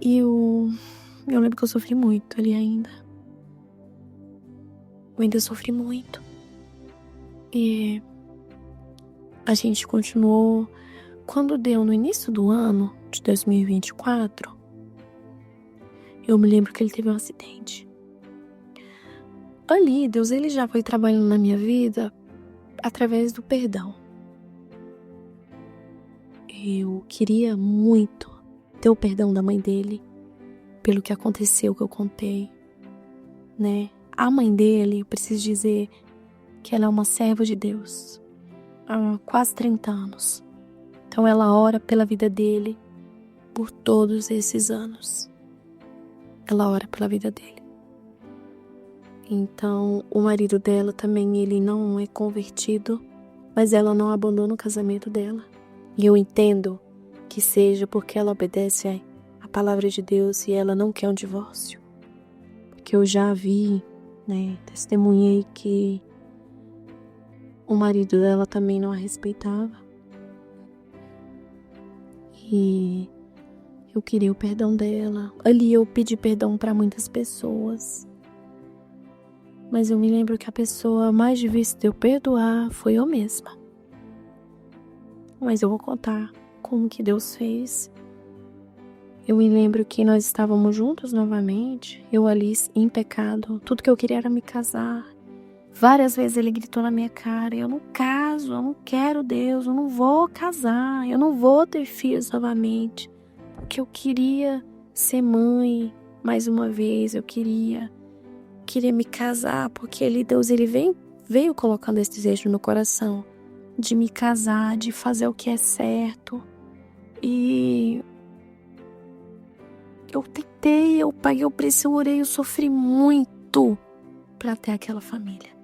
E eu lembro que eu sofri muito ali ainda. Eu ainda sofri muito. E a gente continuou. Quando deu no início do ano de 2024, eu me lembro que ele teve um acidente. Ali, Deus ele já foi trabalhando na minha vida através do perdão. Eu queria muito ter o perdão da mãe dele pelo que aconteceu, que eu contei, né? A mãe dele, eu preciso dizer que ela é uma serva de Deus há quase 30 anos. Então ela ora pela vida dele por todos esses anos. Ela ora pela vida dele. Então o marido dela também, ele não é convertido, mas ela não abandona o casamento dela. E eu entendo que seja porque ela obedece à palavra de Deus e ela não quer um divórcio. Porque eu já vi, né, testemunhei que o marido dela também não a respeitava. E eu queria o perdão dela. Ali eu pedi perdão para muitas pessoas. Mas eu me lembro que a pessoa mais difícil de eu perdoar foi eu mesma. Mas eu vou contar como que Deus fez. Eu me lembro que nós estávamos juntos novamente. Eu ali em pecado. Tudo que eu queria era me casar. Várias vezes ele gritou na minha cara: eu não caso, eu não quero Deus, eu não vou casar, eu não vou ter filhos novamente. Porque eu queria ser mãe mais uma vez, eu queria me casar, porque Deus veio colocando esse desejo no meu coração de me casar, de fazer o que é certo. E eu tentei, eu paguei o preço, eu orei, eu sofri muito para ter aquela família.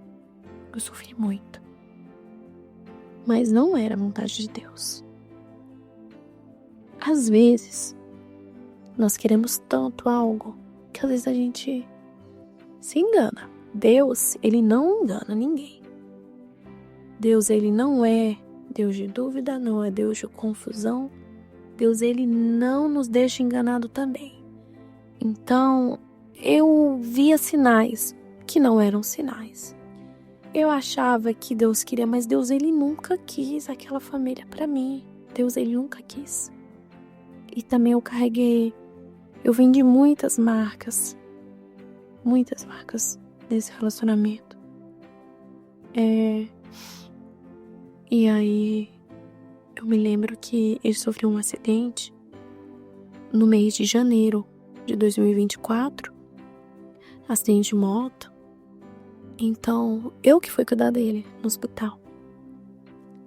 Eu sofri muito. Mas não era a vontade de Deus. Às vezes, nós queremos tanto algo que às vezes a gente se engana. Deus, ele não engana ninguém. Deus, ele não é Deus de dúvida, não é Deus de confusão. Deus, ele não nos deixa enganado também. Então, eu via sinais que não eram sinais. Eu achava que Deus queria, mas Deus, ele nunca quis aquela família para mim. Deus, ele nunca quis. E também eu vendi muitas marcas nesse relacionamento. E aí, eu me lembro que ele sofreu um acidente no mês de janeiro de 2024, acidente de moto. Então, eu que fui cuidar dele no hospital.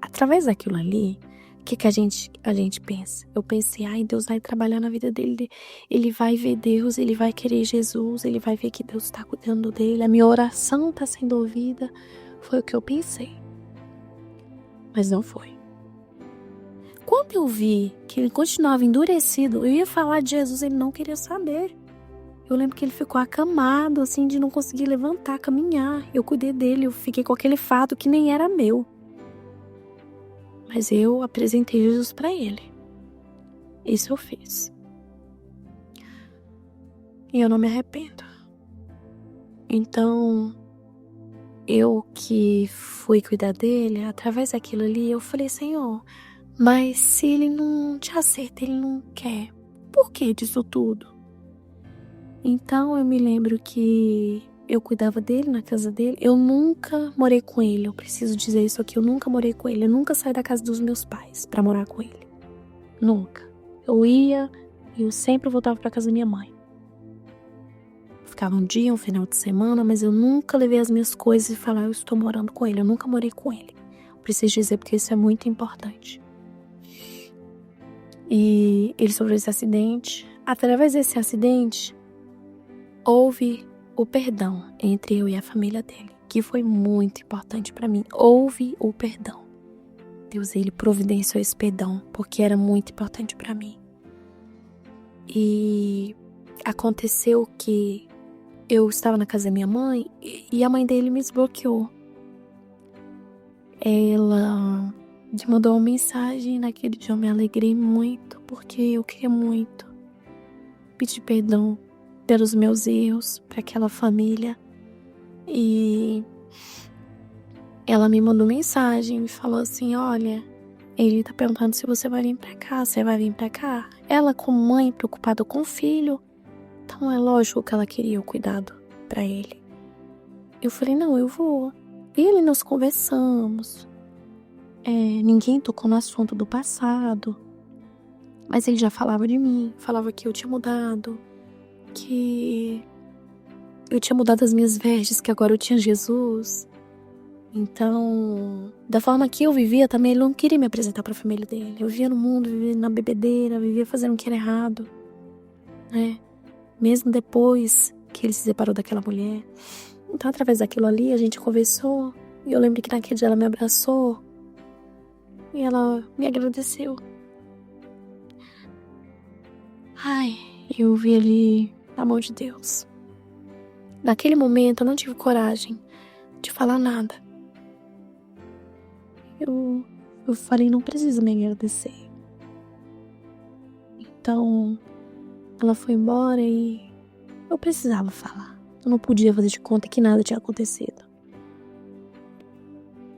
Através daquilo ali, o que a gente pensa? Eu pensei, Deus vai trabalhar na vida dele, ele vai ver Deus, ele vai querer Jesus, ele vai ver que Deus está cuidando dele, a minha oração está sendo ouvida. Foi o que eu pensei. Mas não foi. Quando eu vi que ele continuava endurecido, eu ia falar de Jesus, ele não queria saber. Eu lembro que ele ficou acamado, assim, de não conseguir levantar, caminhar. Eu cuidei dele, eu fiquei com aquele fardo que nem era meu. Mas eu apresentei Jesus para ele. Isso eu fiz. E eu não me arrependo. Então, eu que fui cuidar dele, através daquilo ali, eu falei, Senhor, mas se ele não te aceita, ele não quer, por que disso tudo? Então eu me lembro que eu cuidava dele na casa dele. Eu nunca morei com ele, eu preciso dizer isso aqui, eu nunca morei com ele. Eu nunca saí da casa dos meus pais pra morar com ele. Nunca. Eu ia e eu sempre voltava pra casa da minha mãe. Ficava um dia, um final de semana, mas eu nunca levei as minhas coisas e falar, eu estou morando com ele. Eu nunca morei com ele. preciso dizer porque isso é muito importante. E ele sofreu esse acidente. Através desse acidente, houve o perdão entre eu e a família dele, que foi muito importante para mim. Houve o perdão. Deus, ele providenciou esse perdão, porque era muito importante para mim. E aconteceu que eu estava na casa da minha mãe e a mãe dele me desbloqueou. Ela me mandou uma mensagem. Naquele dia eu me alegrei muito, porque eu queria muito pedir perdão pelos meus erros para aquela família. E ela me mandou mensagem, me falou assim: olha, ele tá perguntando se você vai vir pra cá, você vai vir pra cá? Ela, como mãe, preocupada com o filho, então é lógico que ela queria o cuidado pra ele. Eu falei: não, eu vou. E nós conversamos. Ninguém tocou no assunto do passado, mas ele já falava de mim, falava que eu tinha mudado, que eu tinha mudado as minhas vestes, que agora eu tinha Jesus. Então, da forma que eu vivia também, ele não queria me apresentar pra família dele. Eu vivia no mundo, vivia na bebedeira, vivia fazendo o que era errado, né? Mesmo depois que ele se separou daquela mulher. Então, através daquilo ali, a gente conversou. E eu lembro que naquele dia ela me abraçou. E ela me agradeceu. Ai, eu vi ali a mão de Deus. Naquele momento, eu não tive coragem de falar nada. Eu falei: não precisa me agradecer. Então, ela foi embora e eu precisava falar. Eu não podia fazer de conta que nada tinha acontecido.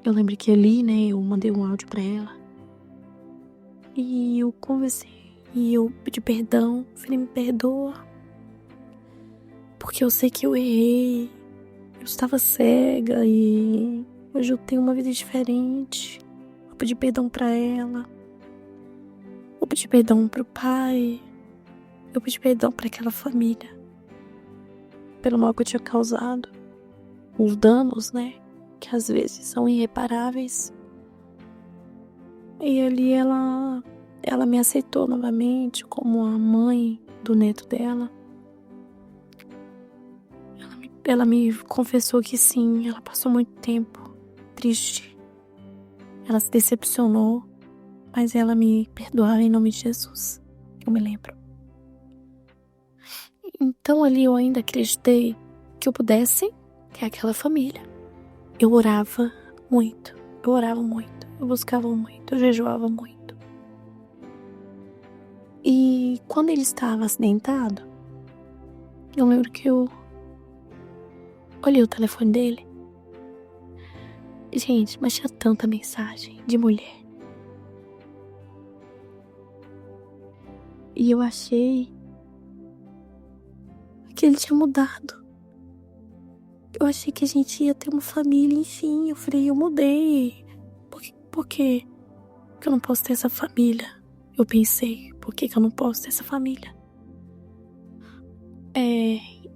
Eu lembro que ali, né, eu mandei um áudio pra ela. E eu conversei. E eu pedi perdão. Falei: me perdoa. Porque eu sei que eu errei. Eu estava cega e hoje eu tenho uma vida diferente. Eu pedi perdão pra ela. Eu pedi perdão pro pai. Eu pedi perdão pra aquela família. Pelo mal que eu tinha causado. Os danos, né? Que às vezes são irreparáveis. E ali ela me aceitou novamente como a mãe do neto dela. Ela me confessou que sim, ela passou muito tempo triste. Ela se decepcionou, mas ela me perdoava em nome de Jesus. Eu me lembro. Então ali eu ainda acreditei que eu pudesse ter aquela família. Eu orava muito, eu buscava muito, eu jejuava muito. E quando ele estava acidentado, eu lembro que eu olhei o telefone dele. Gente, mas tinha tanta mensagem de mulher. E eu achei que ele tinha mudado. Eu achei que a gente ia ter uma família, enfim. Eu falei: eu mudei. Por que eu não posso ter essa família? Eu pensei: por que eu não posso ter essa família?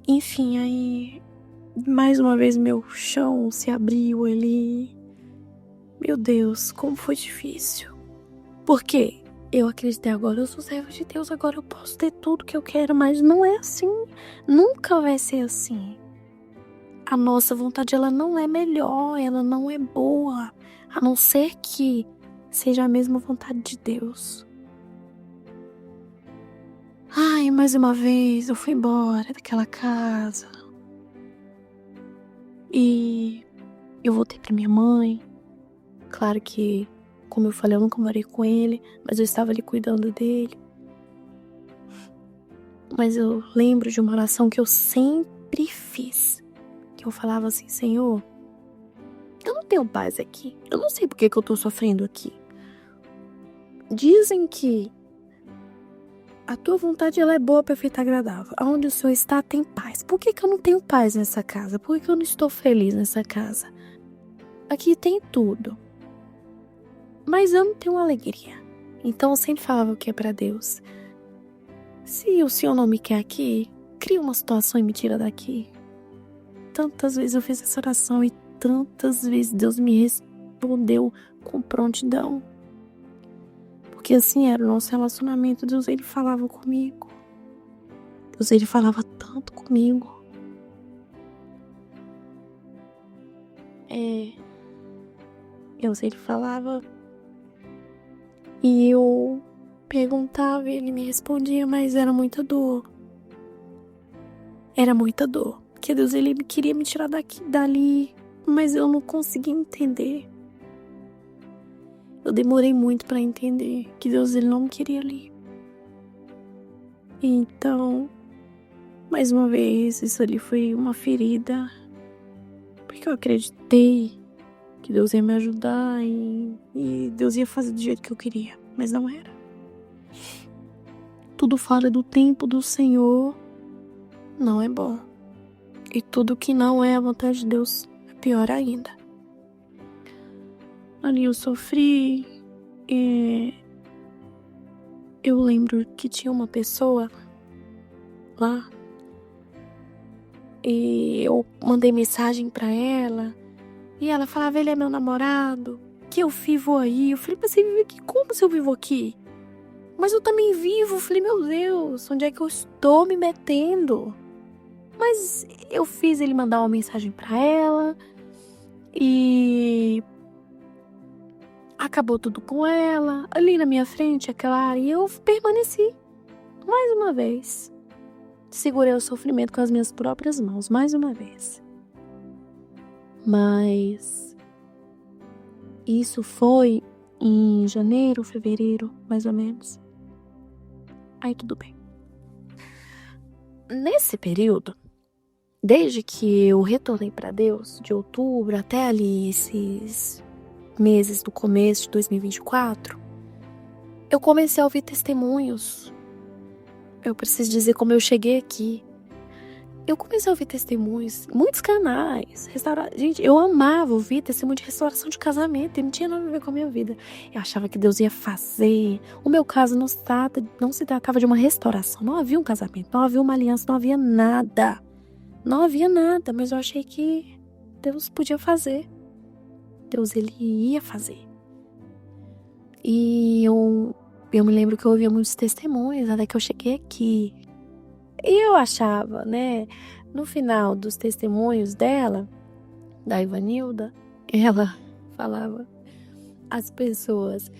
Enfim, aí mais uma vez meu chão se abriu ali. Meu Deus, como foi difícil. Por quê? Eu acreditei: agora eu sou serva de Deus, agora eu posso ter tudo que eu quero, mas não é assim. Nunca vai ser assim. A nossa vontade, ela não é melhor, ela não é boa, a não ser que seja a mesma vontade de Deus. Ai, mais uma vez eu fui embora daquela casa. E eu voltei pra minha mãe. Claro que, como eu falei, eu nunca morei com ele, mas eu estava ali cuidando dele. Mas eu lembro de uma oração que eu sempre fiz. Que eu falava assim: Senhor, eu não tenho paz aqui. Eu não sei por que eu tô sofrendo aqui. Dizem que a tua vontade, ela é boa, perfeita e agradável. Aonde o Senhor está, tem paz. Por que eu não tenho paz nessa casa? Por que eu não estou feliz nessa casa? Aqui tem tudo, mas eu não tenho alegria. Então eu sempre falava o que é pra Deus: se o Senhor não me quer aqui, cria uma situação e me tira daqui. Tantas vezes eu fiz essa oração e tantas vezes Deus me respondeu com prontidão. Porque assim era o nosso relacionamento. Deus, ele falava comigo. Deus, ele falava tanto comigo. Deus, ele falava e eu perguntava e ele me respondia, mas era muita dor. Era muita dor. Porque Deus, ele queria me tirar dali, mas eu não conseguia entender. Eu demorei muito para entender que Deus, ele não me queria ali. Então, mais uma vez, isso ali foi uma ferida. Porque eu acreditei que Deus ia me ajudar e Deus ia fazer do jeito que eu queria. Mas não era. Tudo fora do tempo do Senhor não é bom. E tudo que não é a vontade de Deus é pior ainda. Ali eu sofri. Eu lembro que tinha uma pessoa lá. E eu mandei mensagem pra ela. E ela falava, ele é meu namorado. Que eu vivo aí. Eu falei, mas você vive aqui? Como se eu vivo aqui? Mas eu também vivo. Eu falei, meu Deus, onde é que eu estou me metendo? Mas eu fiz ele mandar uma mensagem pra ela. E acabou tudo com ela. Ali na minha frente, aquela área. E eu permaneci. Mais uma vez. Segurei o sofrimento com as minhas próprias mãos. Mais uma vez. Mas isso foi em janeiro, fevereiro, mais ou menos. Aí tudo bem. Nesse período, desde que eu retornei para Deus, de outubro até ali esses meses do começo de 2024, eu comecei a ouvir testemunhos. Eu preciso dizer como eu cheguei aqui. Eu comecei a ouvir testemunhos, muitos canais, gente, eu amava ouvir testemunho de restauração de casamento, e não tinha nada a ver com a minha vida. Eu achava que Deus ia fazer. O meu caso não se tratava de uma restauração, não havia um casamento, não havia uma aliança, não havia nada. Não havia nada, mas eu achei que Deus podia fazer. Deus, ele ia fazer. E eu me lembro que eu ouvia muitos testemunhos, até que eu cheguei aqui. E eu achava, né, no final dos testemunhos dela, da Ivanilda, ela falava às pessoas.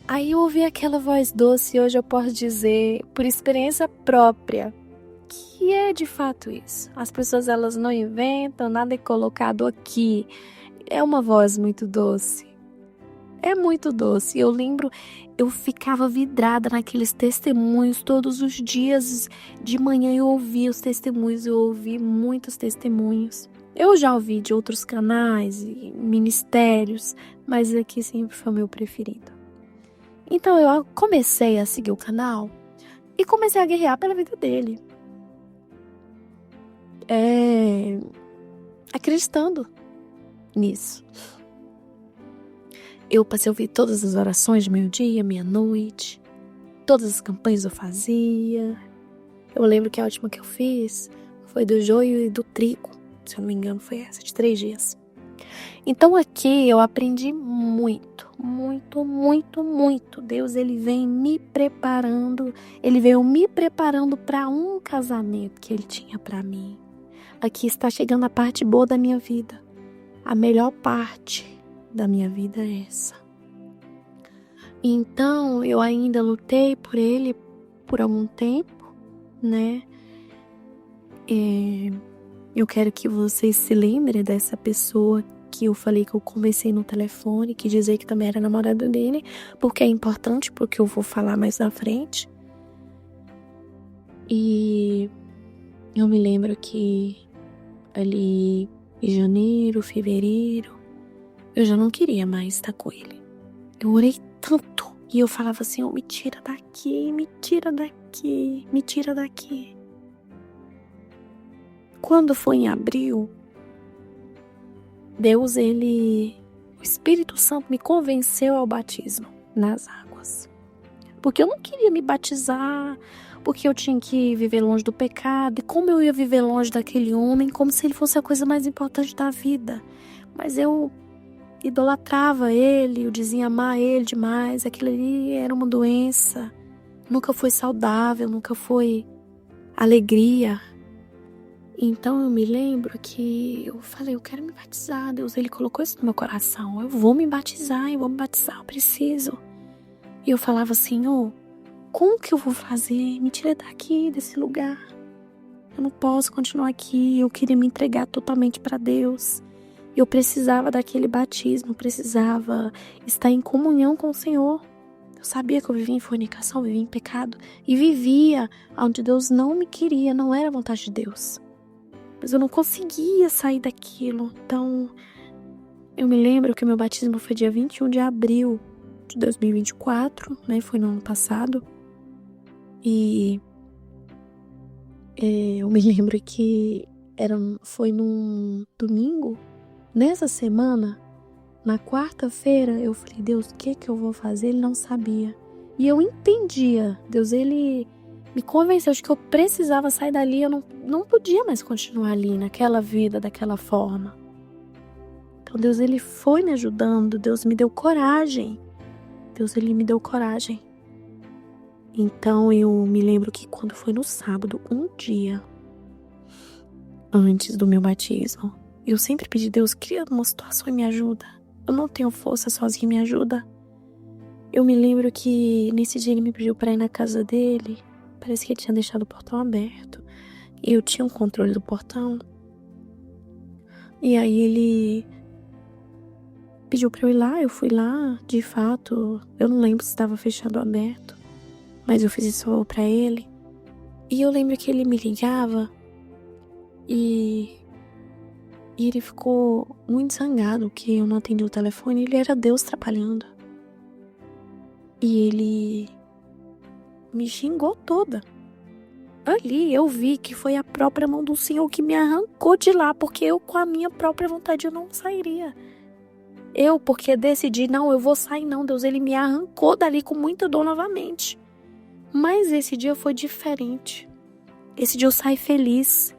Aí eu ouvi aquela voz doce, e hoje eu posso dizer, por experiência própria, que é de fato isso. As pessoas, elas não inventam, nada é colocado aqui. É uma voz muito doce. É muito doce. Eu lembro, eu ficava vidrada naqueles testemunhos todos os dias. De manhã eu ouvia os testemunhos, eu ouvi muitos testemunhos. Eu já ouvi de outros canais e ministérios, mas aqui sempre foi o meu preferido. Então eu comecei a seguir o canal e comecei a guerrear pela vida dele. Acreditando nisso. Eu passei a ouvir todas as orações de meio-dia, meia-noite. Todas as campanhas eu fazia. Eu lembro que a última que eu fiz foi do joio e do trigo. Se eu não me engano, foi essa, de 3 dias. Então aqui eu aprendi muito, muito, muito, muito. Deus, ele vem me preparando. Ele veio me preparando para um casamento que ele tinha para mim. Aqui está chegando a parte boa da minha vida. A melhor parte da minha vida é essa. Então, eu ainda lutei por ele por algum tempo, né? Eu quero que vocês se lembrem dessa pessoa que eu falei que eu conversei no telefone, que dizia que também era namorada dele, porque é importante, porque eu vou falar mais na frente. E eu me lembro que ali em janeiro, fevereiro, eu já não queria mais estar com ele. Eu orei tanto. E eu falava assim, me tira daqui, me tira daqui, me tira daqui. Quando foi em abril, Deus, o Espírito Santo me convenceu ao batismo nas águas. Porque eu não queria me batizar, porque eu tinha que viver longe do pecado. E como eu ia viver longe daquele homem, como se ele fosse a coisa mais importante da vida. Mas eu idolatrava ele, eu dizia amar ele demais. Aquilo ali era uma doença, nunca foi saudável, nunca foi alegria. Então eu me lembro que eu falei, eu quero me batizar. Deus, ele colocou isso no meu coração. Eu vou me batizar, eu preciso. E eu falava, Senhor, como que eu vou fazer? Me tira daqui, desse lugar. Eu não posso continuar aqui. Eu queria me entregar totalmente para Deus. Eu precisava daquele batismo, eu precisava estar em comunhão com o Senhor. Eu sabia que eu vivia em fornicação, vivia em pecado. E vivia onde Deus não me queria, não era a vontade de Deus. Mas eu não conseguia sair daquilo. Então, eu me lembro que o meu batismo foi dia 21 de abril de 2024, né? Foi no ano passado. E eu me lembro que foi num domingo. Nessa semana, na quarta-feira, eu falei, Deus, o que eu vou fazer? Ele não sabia. E eu entendia. Deus, ele me convenceu de que eu precisava sair dali. Eu não podia mais continuar ali, naquela vida, daquela forma. Então, Deus, ele foi me ajudando. Deus me deu coragem. Deus, ele me deu coragem. Então, eu me lembro que quando foi no sábado, um dia antes do meu batismo, eu sempre pedi, Deus, cria uma situação e me ajuda. Eu não tenho força sozinha, me ajuda. Eu me lembro que nesse dia ele me pediu pra ir na casa dele. Parece que ele tinha deixado o portão aberto. E eu tinha um controle do portão. E aí ele pediu pra eu ir lá, eu fui lá, de fato. Eu não lembro se estava fechado ou aberto. Mas eu fiz isso pra ele. E eu lembro que ele me ligava e ele ficou muito zangado que eu não atendi o telefone. Ele era Deus trabalhando. E ele me xingou toda. Ali eu vi que foi a própria mão do Senhor que me arrancou de lá, porque eu com a minha própria vontade eu não sairia. Eu, porque decidi, não, eu vou sair não, Deus, ele me arrancou dali com muita dor novamente. Mas esse dia foi diferente. Esse dia eu saí feliz.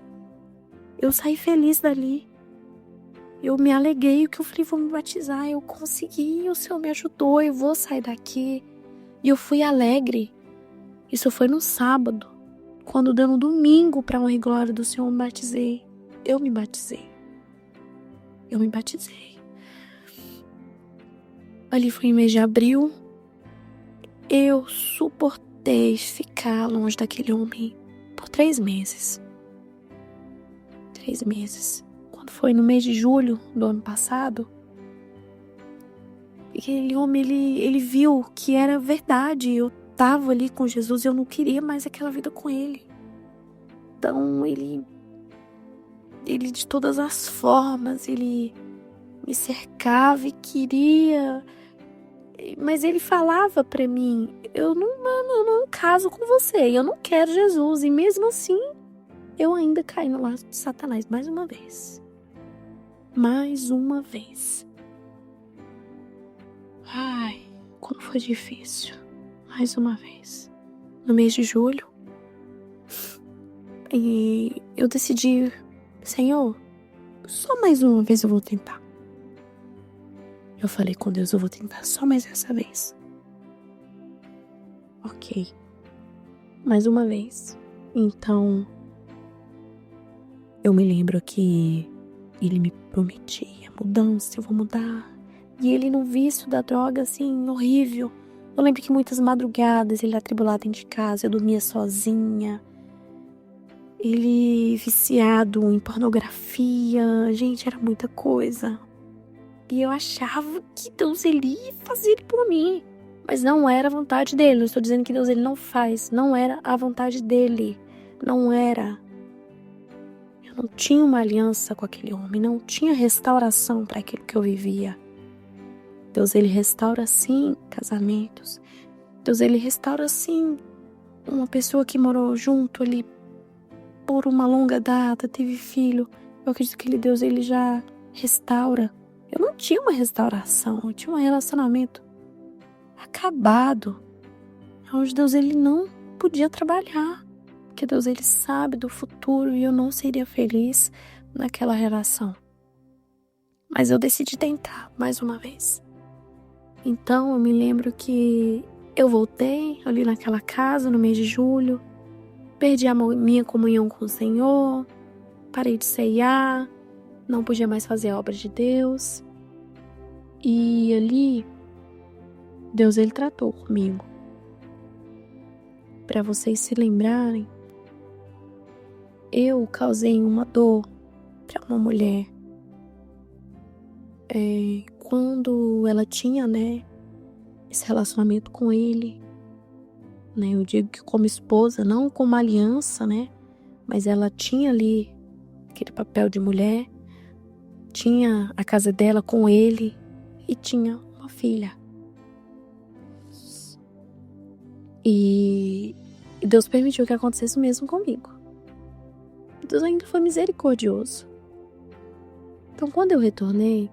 Eu saí feliz dali. Eu me alegrei, que eu falei, vou me batizar, eu consegui, o Senhor me ajudou, eu vou sair daqui. E eu fui alegre. Isso foi no sábado. Quando deu no domingo, para honra e glória do Senhor, eu me batizei. Eu me batizei. Eu me batizei. Ali foi em mês de abril. Eu suportei ficar longe daquele homem por 3 meses. 3 meses. Quando foi no mês de julho do ano passado, aquele homem, ele viu que era verdade. Eu tava ali com Jesus e eu não queria mais aquela vida com ele. Então ele de todas as formas, ele me cercava e queria. Mas ele falava pra mim, eu não caso com você, eu não quero Jesus. E mesmo assim, eu ainda caí no laço de Satanás mais uma vez. Mais uma vez. Ai, como foi difícil. Mais uma vez. No mês de julho. E eu decidi, Senhor, só mais uma vez eu vou tentar. Eu falei com Deus, eu vou tentar só mais essa vez. Ok. Mais uma vez. Então, eu me lembro que ele me prometia mudança, eu vou mudar. E ele no vício da droga, assim, horrível. Eu lembro que muitas madrugadas ele atribulado dentro de casa, eu dormia sozinha. Ele viciado em pornografia. Gente, era muita coisa. E eu achava que Deus, ele ia fazer por mim. Mas não era a vontade dele. Não estou dizendo que Deus, ele não faz. Não era a vontade dele. Não era. Eu não tinha uma aliança com aquele homem. Não tinha restauração para aquilo que eu vivia. Deus, ele restaura sim casamentos. Deus, ele restaura sim uma pessoa que morou junto ali por uma longa data, teve filho. Eu acredito que Deus, ele já restaura. Eu não tinha uma restauração, eu tinha um relacionamento acabado, onde Deus, ele não podia trabalhar, porque Deus, ele sabe do futuro e eu não seria feliz naquela relação. Mas eu decidi tentar mais uma vez. Então eu me lembro que eu voltei ali naquela casa no mês de julho, perdi a minha comunhão com o Senhor, parei de ceiar, não podia mais fazer a obra de Deus. E ali, Deus ele tratou comigo. Para vocês se lembrarem, eu causei uma dor para uma mulher quando ela tinha, esse relacionamento com ele, eu digo que como esposa, não como aliança, mas ela tinha ali aquele papel de mulher, tinha a casa dela com ele e tinha uma filha. E Deus permitiu que acontecesse o mesmo comigo. Deus ainda foi misericordioso. Então, quando eu retornei,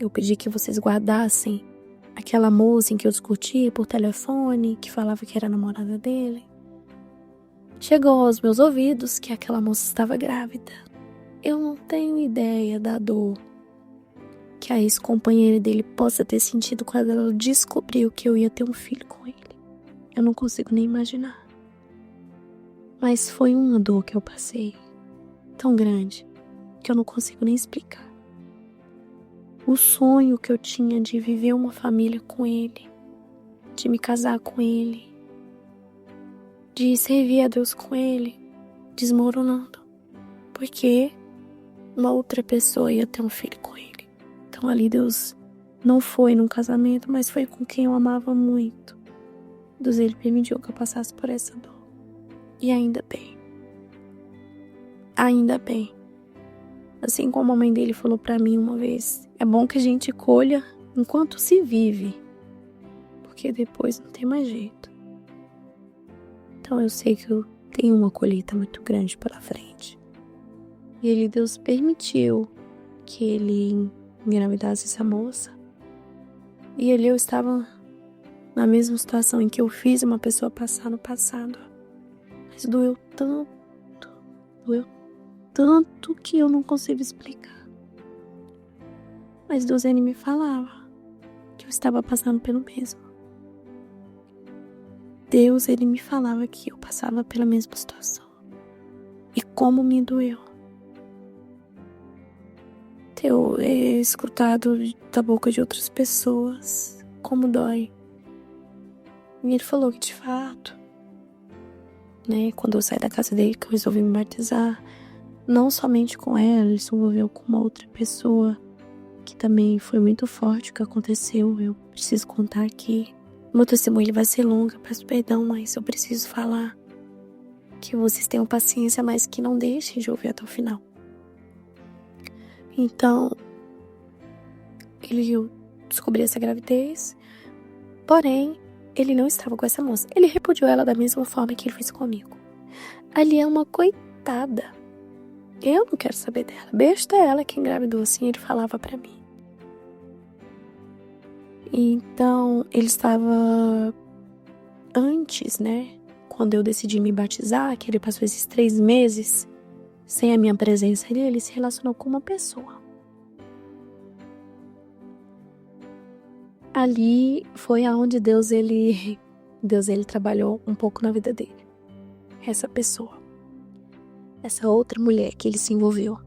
eu pedi que vocês guardassem aquela moça em que eu discuti por telefone, que falava que era a namorada dele. Chegou aos meus ouvidos que aquela moça estava grávida. Eu não tenho ideia da dor que a ex-companheira dele possa ter sentido quando ela descobriu que eu ia ter um filho com ele. Eu não consigo nem imaginar. Mas foi uma dor que eu passei, tão grande, que eu não consigo nem explicar. O sonho que eu tinha de viver uma família com ele, de me casar com ele, de servir a Deus com ele, desmoronando. Porque uma outra pessoa ia ter um filho com ele. Então ali Deus não foi num casamento, mas foi com quem eu amava muito. Deus ele permitiu que eu passasse por essa dor. E ainda bem. Ainda bem. Assim como a mãe dele falou pra mim uma vez, é bom que a gente colha enquanto se vive, porque depois não tem mais jeito. Então eu sei que eu tenho uma colheita muito grande pela frente. E Deus permitiu que ele engravidasse essa moça. E eu estava na mesma situação em que eu fiz uma pessoa passar no passado. Mas doeu tanto que eu não consigo explicar. Mas Deus ele me falava que eu estava passando pelo mesmo. Deus ele me falava que eu passava pela mesma situação. E como me doeu. Ter escutado da boca de outras pessoas como dói. E ele falou que de fato, quando eu saí da casa dele, que eu resolvi me batizar, não somente com ela, ele se envolveu com uma outra pessoa que também foi muito forte o que aconteceu. Eu preciso contar aqui. Meu testemunho ele vai ser longo, peço perdão, mas eu preciso falar. Que vocês tenham paciência, mas que não deixem de ouvir até o final. Então, eu descobri essa gravidez, porém, ele não estava com essa moça. Ele repudiou ela da mesma forma que ele fez comigo. Ali é uma coitada. Eu não quero saber dela. Besta é ela que engravidou, assim ele falava pra mim. Então, ele estava antes, quando eu decidi me batizar, que ele passou esses 3 meses sem a minha presença ali, ele se relacionou com uma pessoa. Ali foi aonde Deus ele trabalhou um pouco na vida dele. Essa pessoa. Essa outra mulher que ele se envolveu.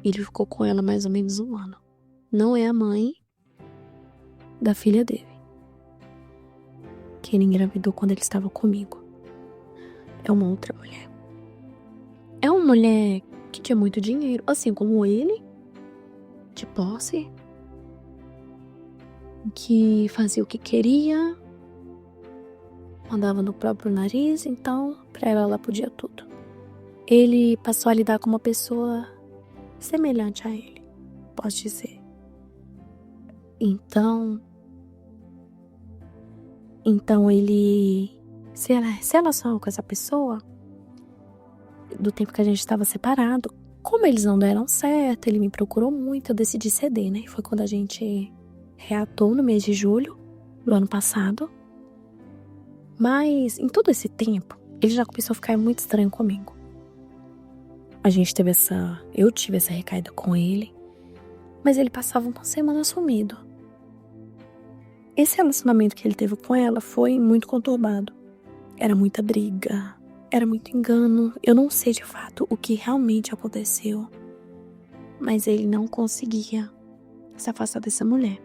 Ele ficou com ela mais ou menos 1 ano. Não é a mãe da filha dele. Que ele engravidou quando ele estava comigo. É uma outra mulher. É uma mulher que tinha muito dinheiro, assim como ele, de posse, que fazia o que queria, mandava no próprio nariz, então pra ela podia tudo. Ele passou a lidar com uma pessoa semelhante a ele, posso dizer. Então ele se relacionou com essa pessoa do tempo que a gente estava separado. Como eles não deram certo, ele me procurou muito, eu decidi ceder, Foi quando a gente reatou no mês de julho do ano passado. Mas em todo esse tempo, ele já começou a ficar muito estranho comigo. Eu tive essa recaída com ele. mas ele passava uma semana sumido. Esse relacionamento que ele teve com ela foi muito conturbado. Era muita briga, era muito engano. Eu não sei de fato o que realmente aconteceu, mas ele não conseguia se afastar dessa mulher.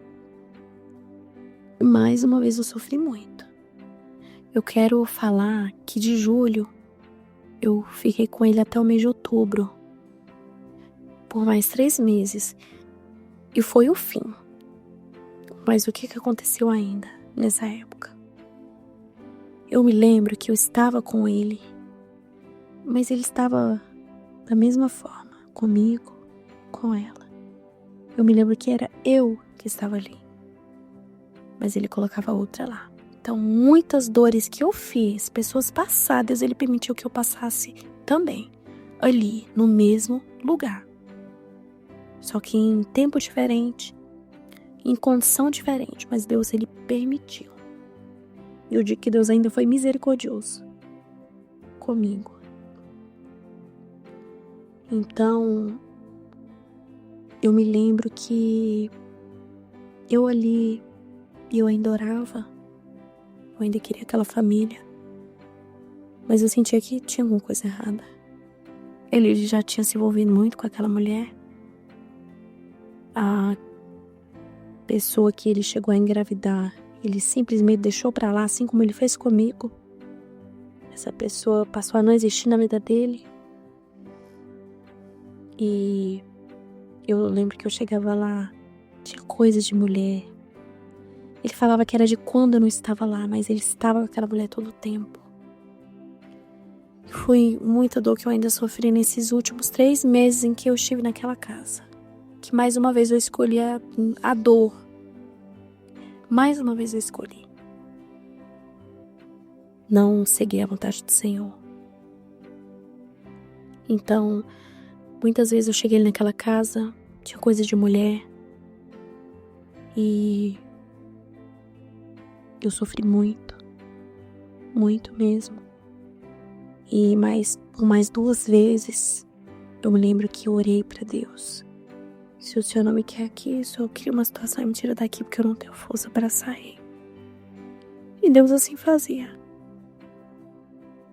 Mais uma vez eu sofri muito. Eu quero falar que de julho eu fiquei com ele até o mês de outubro, por mais 3 meses, e foi o fim. Mas o que aconteceu ainda nessa época? Eu me lembro que eu estava com ele, mas ele estava da mesma forma, comigo, com ela. Eu me lembro que era eu que estava ali, mas ele colocava outra lá. Então, muitas dores que eu fiz, pessoas passadas, ele permitiu que eu passasse também, ali, no mesmo lugar. Só que em tempo diferente, em condição diferente, mas Deus, ele permitiu. E eu digo que Deus ainda foi misericordioso comigo. Então, eu me lembro que eu ali, eu ainda orava, eu ainda queria aquela família, mas eu sentia que tinha alguma coisa errada. Ele já tinha se envolvido muito com aquela mulher. A pessoa que ele chegou a engravidar, ele simplesmente deixou pra lá, assim como ele fez comigo. Essa pessoa passou a não existir na vida dele. E eu lembro que eu chegava lá, tinha coisas de mulher. Ele falava que era de quando eu não estava lá, mas ele estava com aquela mulher todo o tempo. Foi muita dor que eu ainda sofri nesses últimos 3 meses em que eu estive naquela casa. Que mais uma vez eu escolhi a dor. Mais uma vez eu escolhi não seguir a vontade do Senhor. Então, muitas vezes eu cheguei naquela casa, tinha coisa de mulher, e eu sofri muito, muito mesmo. E por mais 2 vezes, eu me lembro que eu orei pra Deus. Se o Senhor não me quer aqui, se eu crio uma situação e me tira daqui porque eu não tenho força para sair. E Deus assim fazia.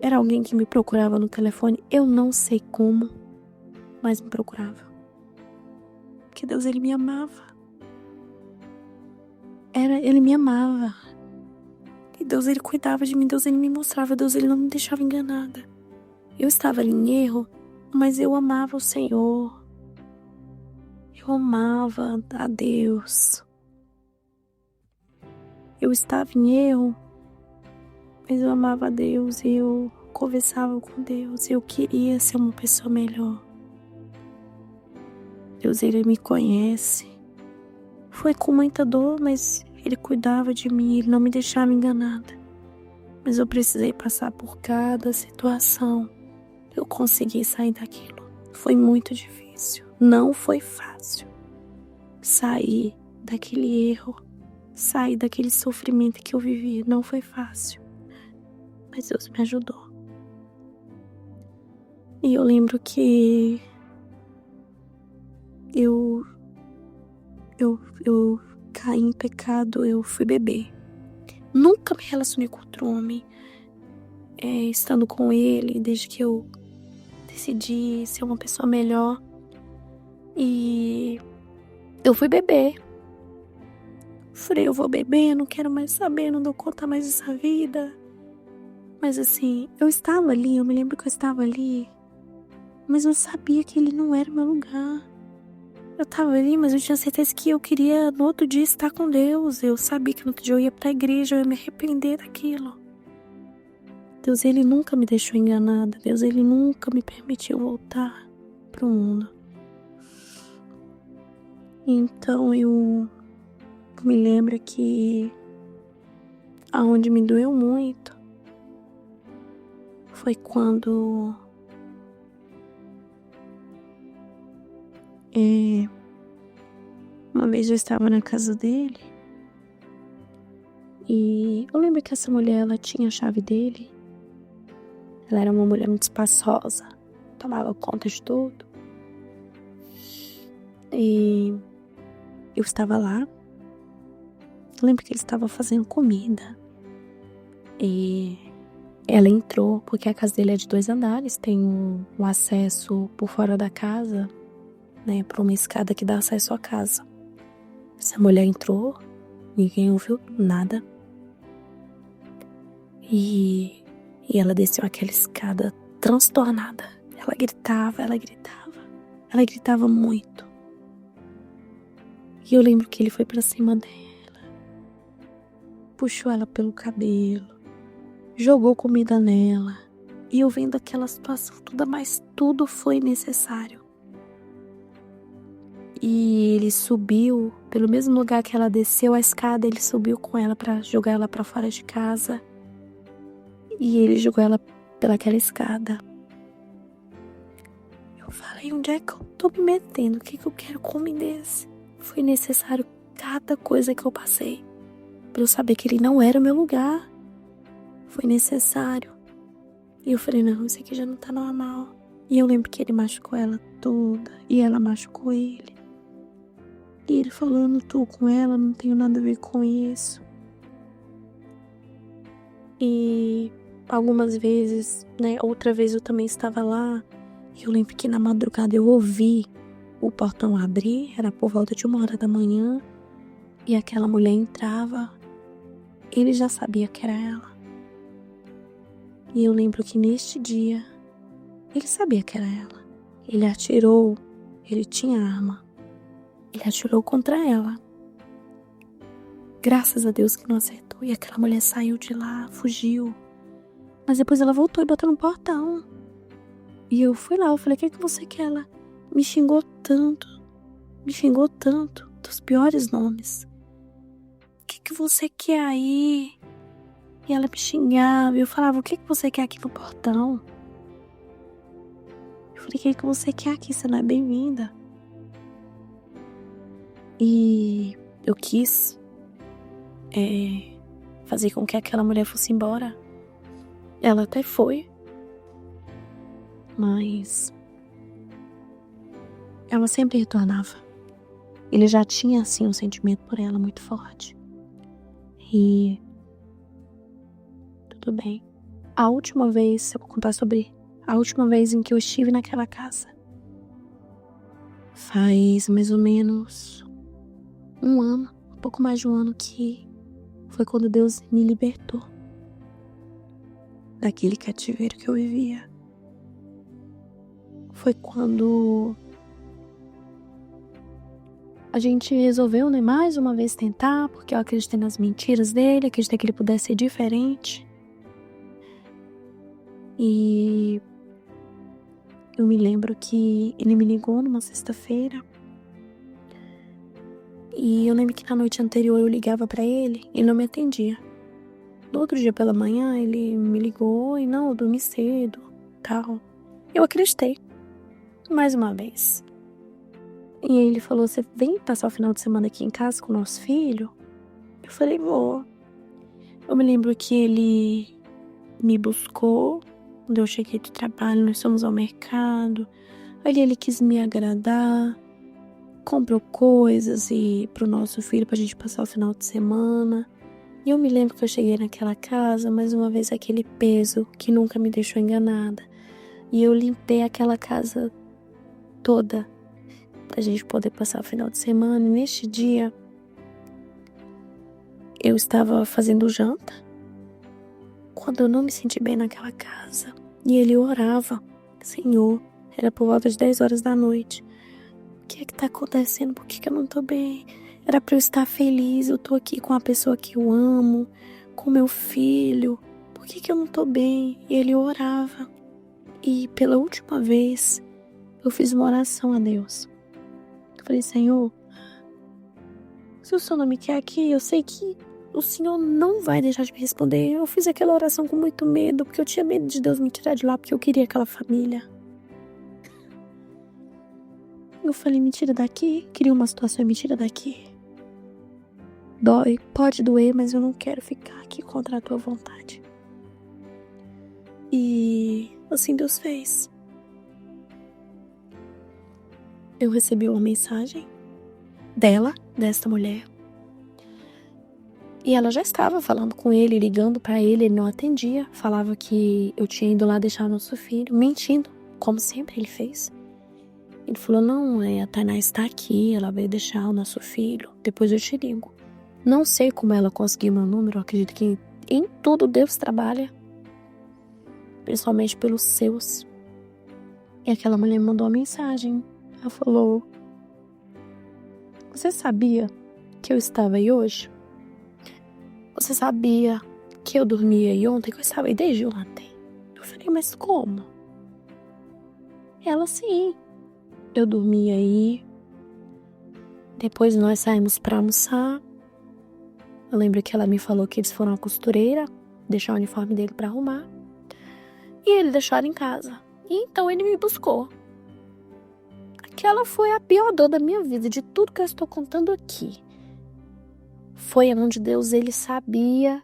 Era alguém que me procurava no telefone, eu não sei como, mas me procurava. Porque Deus, ele me amava. Ele me amava. E Deus, ele cuidava de mim, Deus, ele me mostrava, Deus, ele não me deixava enganada. Eu estava ali em erro, mas eu amava o Senhor. Eu amava a Deus. Eu estava em erro, mas eu amava a Deus e eu conversava com Deus. Eu queria ser uma pessoa melhor. Deus, ele me conhece. Foi com muita dor, mas ele cuidava de mim, ele não me deixava enganada. Mas eu precisei passar por cada situação. Eu consegui sair daquilo. Foi muito difícil. Não foi fácil. Sair daquele erro, sair daquele sofrimento que eu vivia, não foi fácil. Mas Deus me ajudou. E eu lembro que eu caí em pecado, eu fui beber. Nunca me relacionei com outro homem, estando com ele, desde que eu decidi ser uma pessoa melhor. E eu fui beber. Falei, eu vou beber, não quero mais saber, não dou conta mais dessa vida. Mas assim, eu estava ali, eu me lembro que eu estava ali, mas eu sabia que ele não era o meu lugar. Eu estava ali, mas eu tinha certeza que eu queria no outro dia estar com Deus. Eu sabia que no outro dia eu ia pra igreja, eu ia me arrepender daquilo. Deus, ele nunca me deixou enganada. Deus, ele nunca me permitiu voltar pro mundo. Então eu me lembro que aonde me doeu muito foi quando uma vez eu estava na casa dele e eu lembro que essa mulher, ela tinha a chave dele. Ela era uma mulher muito espaçosa, tomava conta de tudo. E eu estava lá. Eu lembro que ele estava fazendo comida. E ela entrou, porque a casa dele é de 2 andares, tem um acesso por fora da casa, né, para uma escada que dá acesso à casa. Essa mulher entrou, ninguém ouviu nada. E ela desceu aquela escada transtornada. Ela gritava muito. E eu lembro que ele foi pra cima dela, puxou ela pelo cabelo, jogou comida nela. E eu vendo aquela situação toda, mas tudo foi necessário. E ele subiu, pelo mesmo lugar que ela desceu a escada, ele subiu com ela pra jogar ela pra fora de casa. E ele jogou ela pelaquela escada. Eu falei, onde é que eu tô me metendo? O que eu quero com um desse? Foi necessário cada coisa que eu passei pra eu saber que ele não era o meu lugar. Foi necessário. E eu falei, não, isso aqui já não tá normal. E eu lembro que ele machucou ela toda. E ela machucou ele. E ele falou, eu não tô com ela, não tenho nada a ver com isso. E algumas vezes, né, outra vez eu também estava lá. E eu lembro que na madrugada eu ouvi o portão abrir, era por volta de 1h da manhã. E aquela mulher entrava. Ele já sabia que era ela. E eu lembro que neste dia, ele sabia que era ela. Ele atirou, ele tinha arma. Ele atirou contra ela. Graças a Deus que não acertou. E aquela mulher saiu de lá, fugiu. Mas depois ela voltou e bateu no portão. E eu fui lá, eu falei, o que é que você quer? Ela me xingou tanto, dos piores nomes. O que é que você quer aí? E ela me xingava, e eu falava, o que é que você quer aqui no portão? Eu falei, o que é que você quer aqui? Você não é bem-vinda. E eu quis fazer com que aquela mulher fosse embora. Ela até foi. Mas ela sempre retornava. Ele já tinha, assim, um sentimento por ela muito forte. E tudo bem. A última vez, eu vou contar sobre a última vez em que eu estive naquela casa. Faz mais ou menos 1 ano, um pouco mais de 1 ano, que foi quando Deus me libertou daquele cativeiro que eu vivia. Foi quando a gente resolveu, né, mais uma vez tentar, porque eu acreditei nas mentiras dele, acreditei que ele pudesse ser diferente. E eu me lembro que ele me ligou numa sexta-feira. E eu lembro que na noite anterior eu ligava pra ele e não me atendia. No outro dia pela manhã ele me ligou e não, eu dormi cedo, tal. Eu acreditei, mais uma vez. E aí ele falou, você vem passar o final de semana aqui em casa com o nosso filho? Eu falei, vou. Eu me lembro que ele me buscou, quando eu cheguei do trabalho, nós fomos ao mercado. Aí ele quis me agradar, comprou coisas pro nosso filho pra gente passar o final de semana. E eu me lembro que eu cheguei naquela casa, mais uma vez aquele peso que nunca me deixou enganada. E eu limpei aquela casa toda pra gente poder passar o final de semana. E neste dia, eu estava fazendo janta, quando eu não me senti bem naquela casa. E ele orava, Senhor, era por volta de 10h da noite. O que é que tá acontecendo? Por que eu não tô bem? Era pra eu estar feliz, eu tô aqui com a pessoa que eu amo, com meu filho. Por que eu não tô bem? E ele orava. E pela última vez, eu fiz uma oração a Deus. Eu falei, Senhor, se o Senhor não me quer aqui, eu sei que o Senhor não vai deixar de me responder. Eu fiz aquela oração com muito medo, porque eu tinha medo de Deus me tirar de lá, porque eu queria aquela família. Eu falei, me tira daqui, queria uma situação e me tira daqui. Dói, pode doer, mas eu não quero ficar aqui contra a tua vontade. E assim Deus fez. Eu recebi uma mensagem desta mulher. E ela já estava falando com ele, ligando pra ele não atendia. Falava que eu tinha ido lá deixar nosso filho, mentindo, como sempre ele fez. Ele falou, não, a Tainá está aqui, ela veio deixar o nosso filho, depois eu te ligo. Não sei como ela conseguiu meu número, eu acredito que em tudo Deus trabalha, principalmente pelos seus. E aquela mulher me mandou uma mensagem, ela falou, você sabia que eu estava aí hoje? Você sabia que eu dormia aí ontem, que eu estava aí desde ontem? Eu falei, mas como? Ela, sim, eu dormi aí, depois nós saímos pra almoçar. Eu lembro que ela me falou que eles foram à costureira, deixar o uniforme dele pra arrumar. E ele deixou ela em casa. E então ele me buscou. Aquela foi a pior dor da minha vida, de tudo que eu estou contando aqui. Foi onde Deus, ele sabia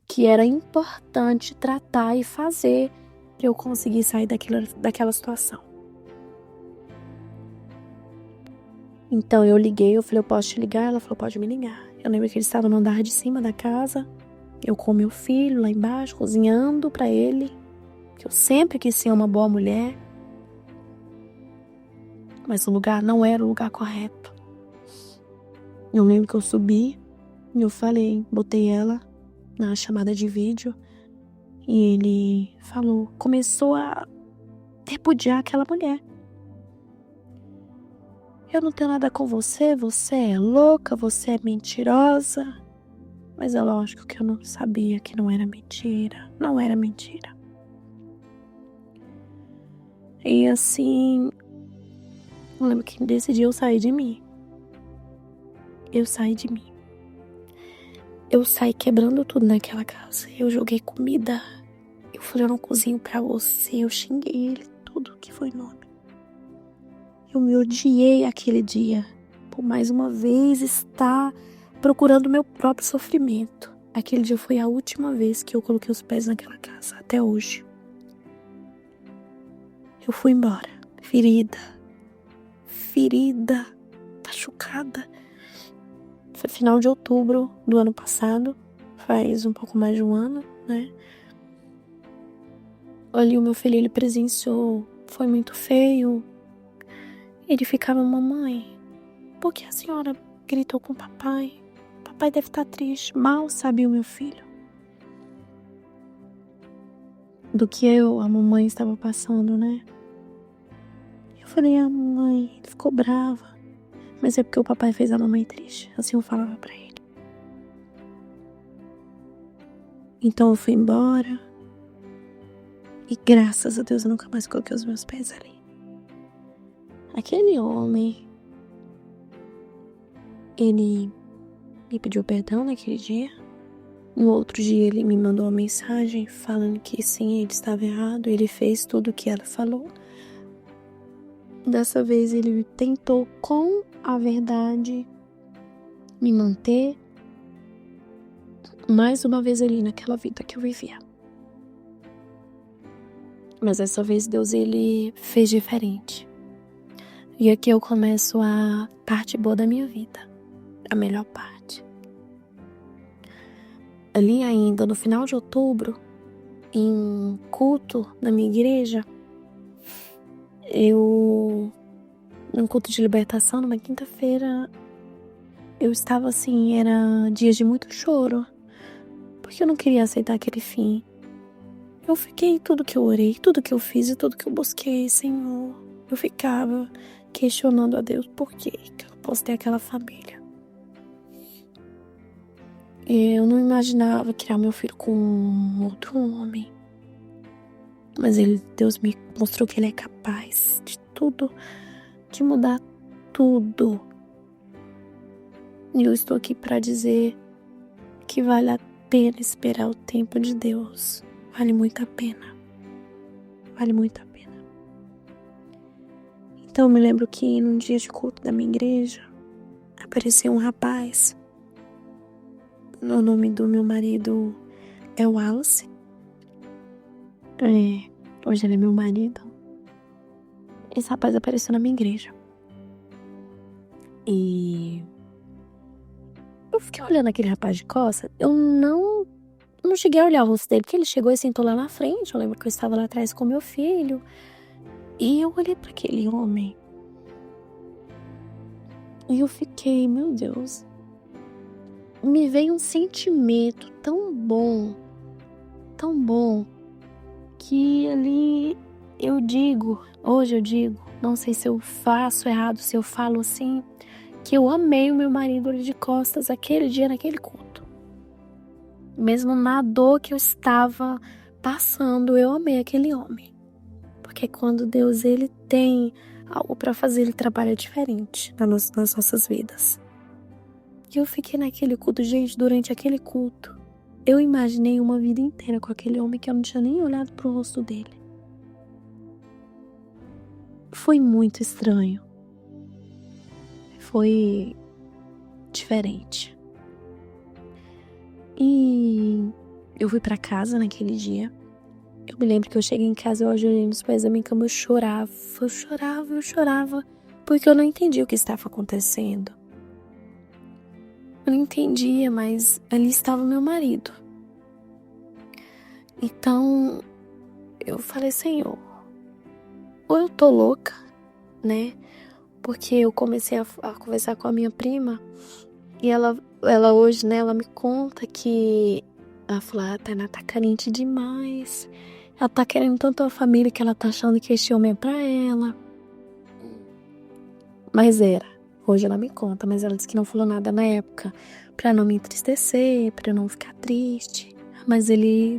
que era importante tratar e fazer para eu conseguir sair daquela situação. Então eu liguei, eu falei, eu posso te ligar? Ela falou, pode me ligar. Eu lembro que ele estava no andar de cima da casa, eu com meu filho lá embaixo, cozinhando para ele, que eu sempre quis ser uma boa mulher, mas o lugar não era o lugar correto. Eu lembro que eu subi e eu falei, botei ela na chamada de vídeo e ele falou, começou a repudiar aquela mulher. Eu não tenho nada com você, você é louca, você é mentirosa. Mas é lógico que eu não sabia que não era mentira, não era mentira. E assim, eu lembro que nesse dia eu saí de mim. Eu saí de mim. Eu saí quebrando tudo naquela casa. Eu joguei comida. Eu falei, eu não cozinho pra você. Eu xinguei ele, tudo que foi nome. Eu me odiei aquele dia. Por mais uma vez estar procurando meu próprio sofrimento. Aquele dia foi a última vez que eu coloquei os pés naquela casa, até hoje. Eu fui embora, ferida, machucada. Foi final de outubro do ano passado, faz um pouco mais de um ano, né? Ali o meu filho, ele presenciou, foi muito feio. Ele ficava, mamãe, por que a senhora gritou com o papai? Papai deve estar triste. Mal sabia o meu filho do que a mamãe estava passando, né? Eu falei, a mamãe, ele ficou brava. Mas é porque o papai fez a mamãe triste. Assim eu falava pra ele. Então eu fui embora. E graças a Deus eu nunca mais coloquei os meus pés ali. Aquele homem, ele me pediu perdão naquele dia. No outro dia ele me mandou uma mensagem falando que sim, ele estava errado. Ele fez tudo o que ela falou. Dessa vez ele tentou com a verdade me manter mais uma vez ali naquela vida que eu vivia. Mas dessa vez Deus, ele fez diferente. E aqui eu começo a parte boa da minha vida, a melhor parte. Ali ainda no final de outubro, em culto na minha igreja, num culto de libertação, numa quinta-feira, eu estava assim, era dias de muito choro, porque eu não queria aceitar aquele fim. Eu fiquei, tudo que eu orei, tudo que eu fiz e tudo que eu busquei, Senhor, eu ficava questionando a Deus por que eu não posso ter aquela família. Eu não imaginava criar meu filho com outro homem. Mas Deus me mostrou que Ele é capaz de tudo, de mudar tudo. E eu estou aqui para dizer que vale a pena esperar o tempo de Deus. Vale muito a pena. Vale muito a pena. Então eu me lembro que num dia de culto da minha igreja, apareceu um rapaz. O nome do meu marido é Wallace. Hoje ele é meu marido. Esse rapaz apareceu na minha igreja. E eu fiquei olhando aquele rapaz de costas. Eu não cheguei a olhar o rosto dele, porque ele chegou e sentou lá na frente. Eu lembro que eu estava lá atrás com meu filho. E eu olhei para aquele homem. E eu fiquei, meu Deus. Me veio um sentimento tão bom, que ali hoje eu digo, não sei se eu faço errado, se eu falo assim, que eu amei o meu marido de costas aquele dia, naquele culto. Mesmo na dor que eu estava passando, eu amei aquele homem. Porque quando Deus ele tem algo para fazer, ele trabalha diferente nas nossas vidas. E eu fiquei naquele culto, gente, durante aquele culto, eu imaginei uma vida inteira com aquele homem que eu não tinha nem olhado pro rosto dele. Foi muito estranho. Foi diferente. E eu fui pra casa naquele dia. Eu me lembro que eu cheguei em casa, eu ajoelhei nos pés da minha cama, eu chorava, porque eu não entendia o que estava acontecendo. Eu não entendia, mas ali estava meu marido. Então, eu falei, Senhor, ou eu tô louca, né? Porque eu comecei a conversar com a minha prima, e ela hoje, né, ela me conta que ela falou, Tainá tá carente demais. Ela tá querendo tanto a família que ela tá achando que esse homem é pra ela. Mas era. Hoje ela me conta, mas ela disse que não falou nada na época pra não me entristecer, pra eu não ficar triste. Mas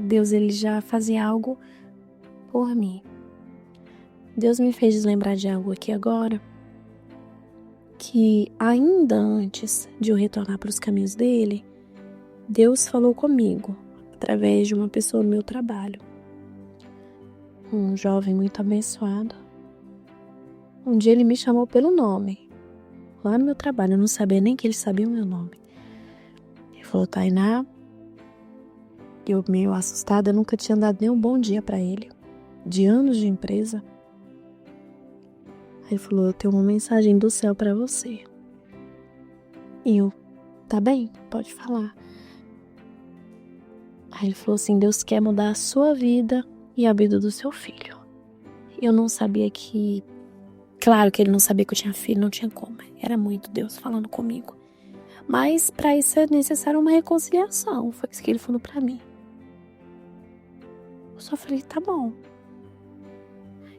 Deus ele já fazia algo por mim. Deus me fez lembrar de algo aqui agora, que ainda antes de eu retornar para os caminhos dele, Deus falou comigo através de uma pessoa no meu trabalho. Um jovem muito abençoado. Um dia ele me chamou pelo nome, lá no meu trabalho, eu não sabia nem que ele sabia o meu nome. Ele falou, Tainá, eu meio assustada, eu nunca tinha dado nem um bom dia pra ele, de anos de empresa. Aí ele falou, eu tenho uma mensagem do céu pra você. E eu, tá bem, pode falar. Aí ele falou assim, Deus quer mudar a sua vida e a vida do seu filho. Eu não sabia que... Claro que ele não sabia que eu tinha filho, não tinha como. Era muito Deus falando comigo. Mas para isso é necessário uma reconciliação. Foi isso que ele falou para mim. Eu só falei, tá bom.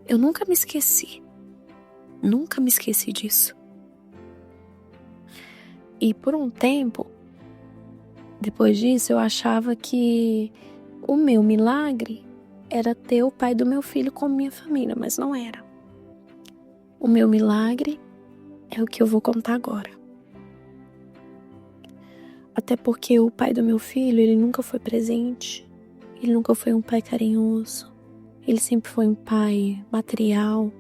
Eu nunca me esqueci. Nunca me esqueci disso. E por um tempo, depois disso, eu achava que o meu milagre era ter o pai do meu filho como minha família, mas não era. O meu milagre é o que eu vou contar agora. Até porque o pai do meu filho, ele nunca foi presente. Ele nunca foi um pai carinhoso. Ele sempre foi um pai material.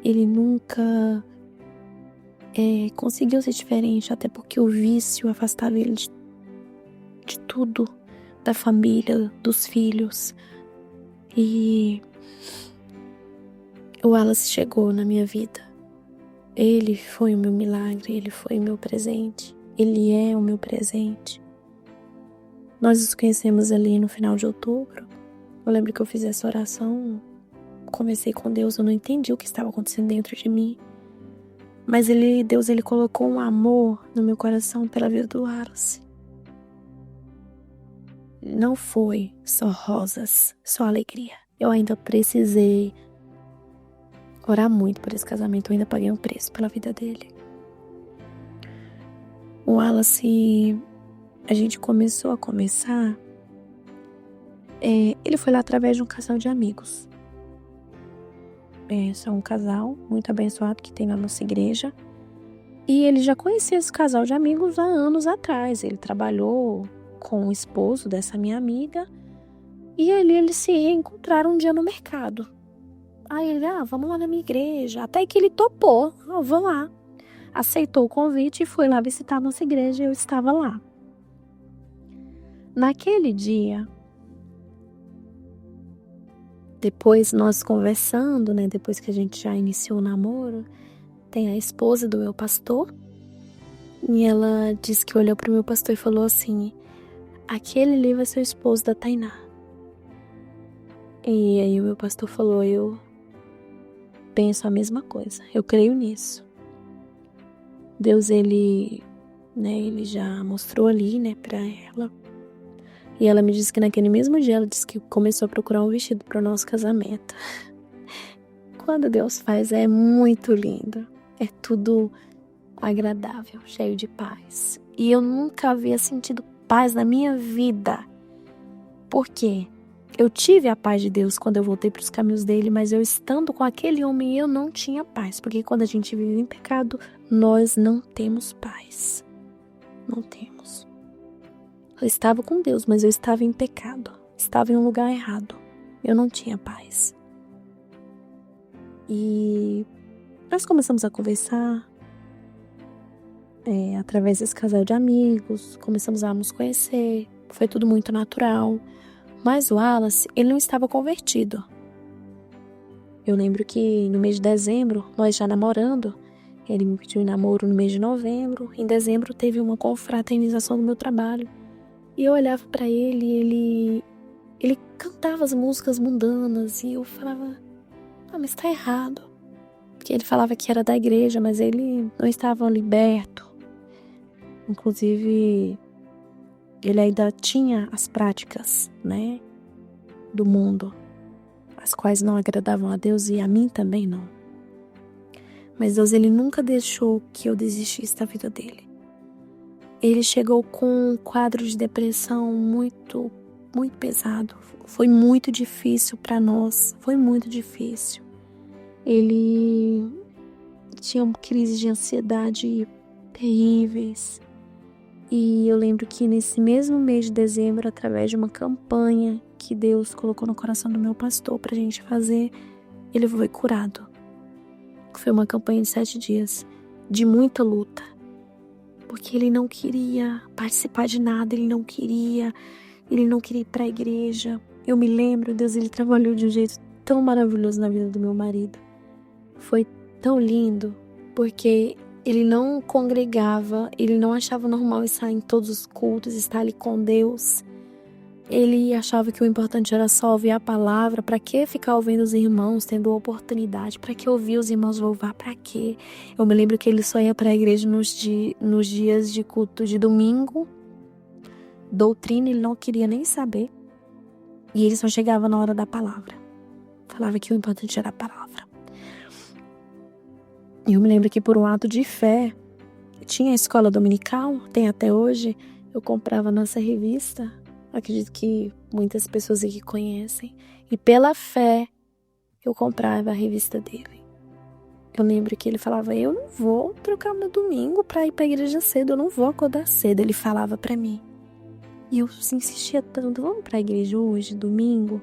Ele nunca conseguiu ser diferente, até porque o vício afastava ele de tudo, da família, dos filhos. E o Wallace chegou na minha vida. Ele foi o meu milagre, ele foi o meu presente. Ele é o meu presente. Nós nos conhecemos ali no final de outubro. Eu lembro que eu fiz essa oração, conversei com Deus, eu não entendi o que estava acontecendo dentro de mim. Mas Deus ele colocou um amor no meu coração pela vida do Wallace. Não foi só rosas, só alegria. Eu ainda precisei orar muito por esse casamento, eu ainda paguei um preço pela vida dele. O Wallace, a gente começou a conversar, ele foi lá através de um casal de amigos. São um casal muito abençoado que tem na nossa igreja. E ele já conhecia esse casal de amigos há anos atrás. Ele trabalhou com o esposo dessa minha amiga. E ali eles se reencontraram um dia no mercado. Aí ele, vamos lá na minha igreja. Até que ele topou, vou lá. Aceitou o convite e foi lá visitar a nossa igreja e eu estava lá. Naquele dia, depois nós conversando, né? Depois que a gente já iniciou o namoro, tem a esposa do meu pastor E ela disse que olhou pro meu pastor e falou assim: aquele ali vai ser o esposo da Tainá. E aí o meu pastor falou: eu penso a mesma coisa, eu creio nisso. Deus, ele já mostrou ali, pra ela. E ela me disse que naquele mesmo dia, ela disse que começou a procurar um vestido para o nosso casamento. Quando Deus faz, é muito lindo. É tudo agradável, cheio de paz. E eu nunca havia sentido paz na minha vida. Por quê? Eu tive a paz de Deus quando eu voltei para os caminhos dele, mas eu estando com aquele homem, eu não tinha paz. Porque quando a gente vive em pecado, nós não temos paz. Não temos. Eu estava com Deus, mas eu estava em pecado. Estava em um lugar errado. Eu não tinha paz. E nós começamos a conversar através desse casal de amigos. Começamos a nos conhecer. Foi tudo muito natural. Mas o Wallace, ele não estava convertido. Eu lembro que no mês de dezembro, nós já namorando, ele me pediu em namoro no mês de novembro. Em dezembro teve uma confraternização do meu trabalho. E eu olhava pra ele e ele cantava as músicas mundanas e eu falava, mas tá errado. Porque ele falava que era da igreja, mas ele não estava liberto. Inclusive, ele ainda tinha as práticas, do mundo, as quais não agradavam a Deus e a mim também não. Mas Deus, ele nunca deixou que eu desistisse da vida dele. Ele chegou com um quadro de depressão muito, muito pesado. Foi muito difícil para nós. Foi muito difícil. Ele tinha crises de ansiedade terríveis. E eu lembro que nesse mesmo mês de dezembro, através de uma campanha que Deus colocou no coração do meu pastor pra gente fazer, ele foi curado. Foi uma campanha de 7 dias, de muita luta. Porque ele não queria participar de nada, ele não queria ir para a igreja. Eu me lembro, Deus, ele trabalhou de um jeito tão maravilhoso na vida do meu marido. Foi tão lindo, porque ele não congregava, ele não achava normal estar em todos os cultos, estar ali com Deus. Ele achava que o importante era só ouvir a palavra. Para que ficar ouvindo os irmãos, tendo oportunidade? Para que ouvir os irmãos louvar? Para quê? Eu me lembro que ele só ia para a igreja nos dias de culto de domingo. Doutrina ele não queria nem saber. E ele só chegava na hora da palavra. Falava que o importante era a palavra. E eu me lembro que por um ato de fé, tinha a escola dominical, tem até hoje, eu comprava a nossa revista. Acredito que muitas pessoas aqui conhecem. E pela fé, eu comprava a revista dele. Eu lembro que ele falava, eu não vou trocar meu domingo pra ir pra igreja cedo, eu não vou acordar cedo. Ele falava pra mim. E eu insistia tanto, vamos pra igreja hoje, domingo?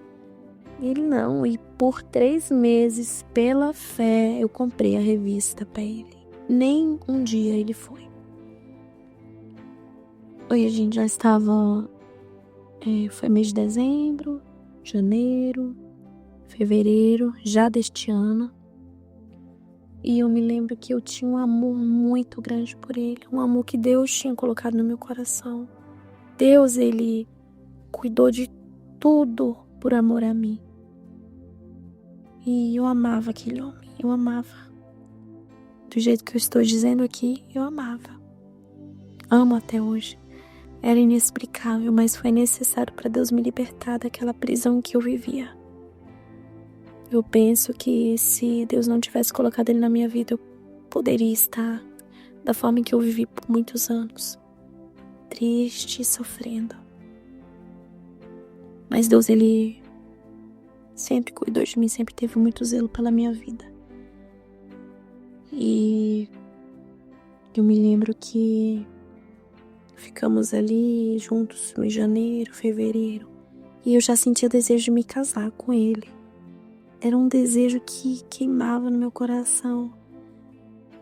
E ele não, e por 3 meses, pela fé, eu comprei a revista pra ele. Nem um dia ele foi. Hoje a gente já estava... foi mês de dezembro, janeiro, fevereiro, já deste ano. E eu me lembro que eu tinha um amor muito grande por ele. Um amor que Deus tinha colocado no meu coração. Deus, ele cuidou de tudo por amor a mim. E eu amava aquele homem, eu amava. Do jeito que eu estou dizendo aqui, eu amava. Amo até hoje. Era inexplicável, mas foi necessário para Deus me libertar daquela prisão que eu vivia. Eu penso que se Deus não tivesse colocado ele na minha vida, eu poderia estar da forma que eu vivi por muitos anos. Triste e sofrendo. Mas Deus, ele sempre cuidou de mim, sempre teve muito zelo pela minha vida. E eu me lembro que ficamos ali juntos em janeiro, fevereiro. E eu já sentia desejo de me casar com ele. Era um desejo que queimava no meu coração.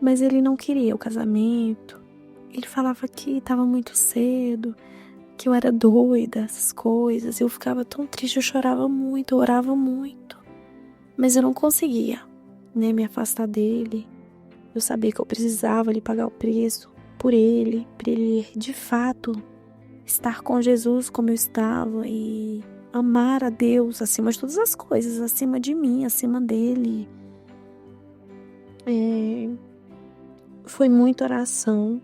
Mas ele não queria o casamento. Ele falava que estava muito cedo, que eu era doida, essas coisas. Eu ficava tão triste, eu chorava muito, eu orava muito. Mas eu não conseguia, me afastar dele. Eu sabia que eu precisava lhe pagar o preço. por ele, para ele de fato estar com Jesus como eu estava e amar a Deus acima de todas as coisas, acima de mim, acima dele. Foi muita oração,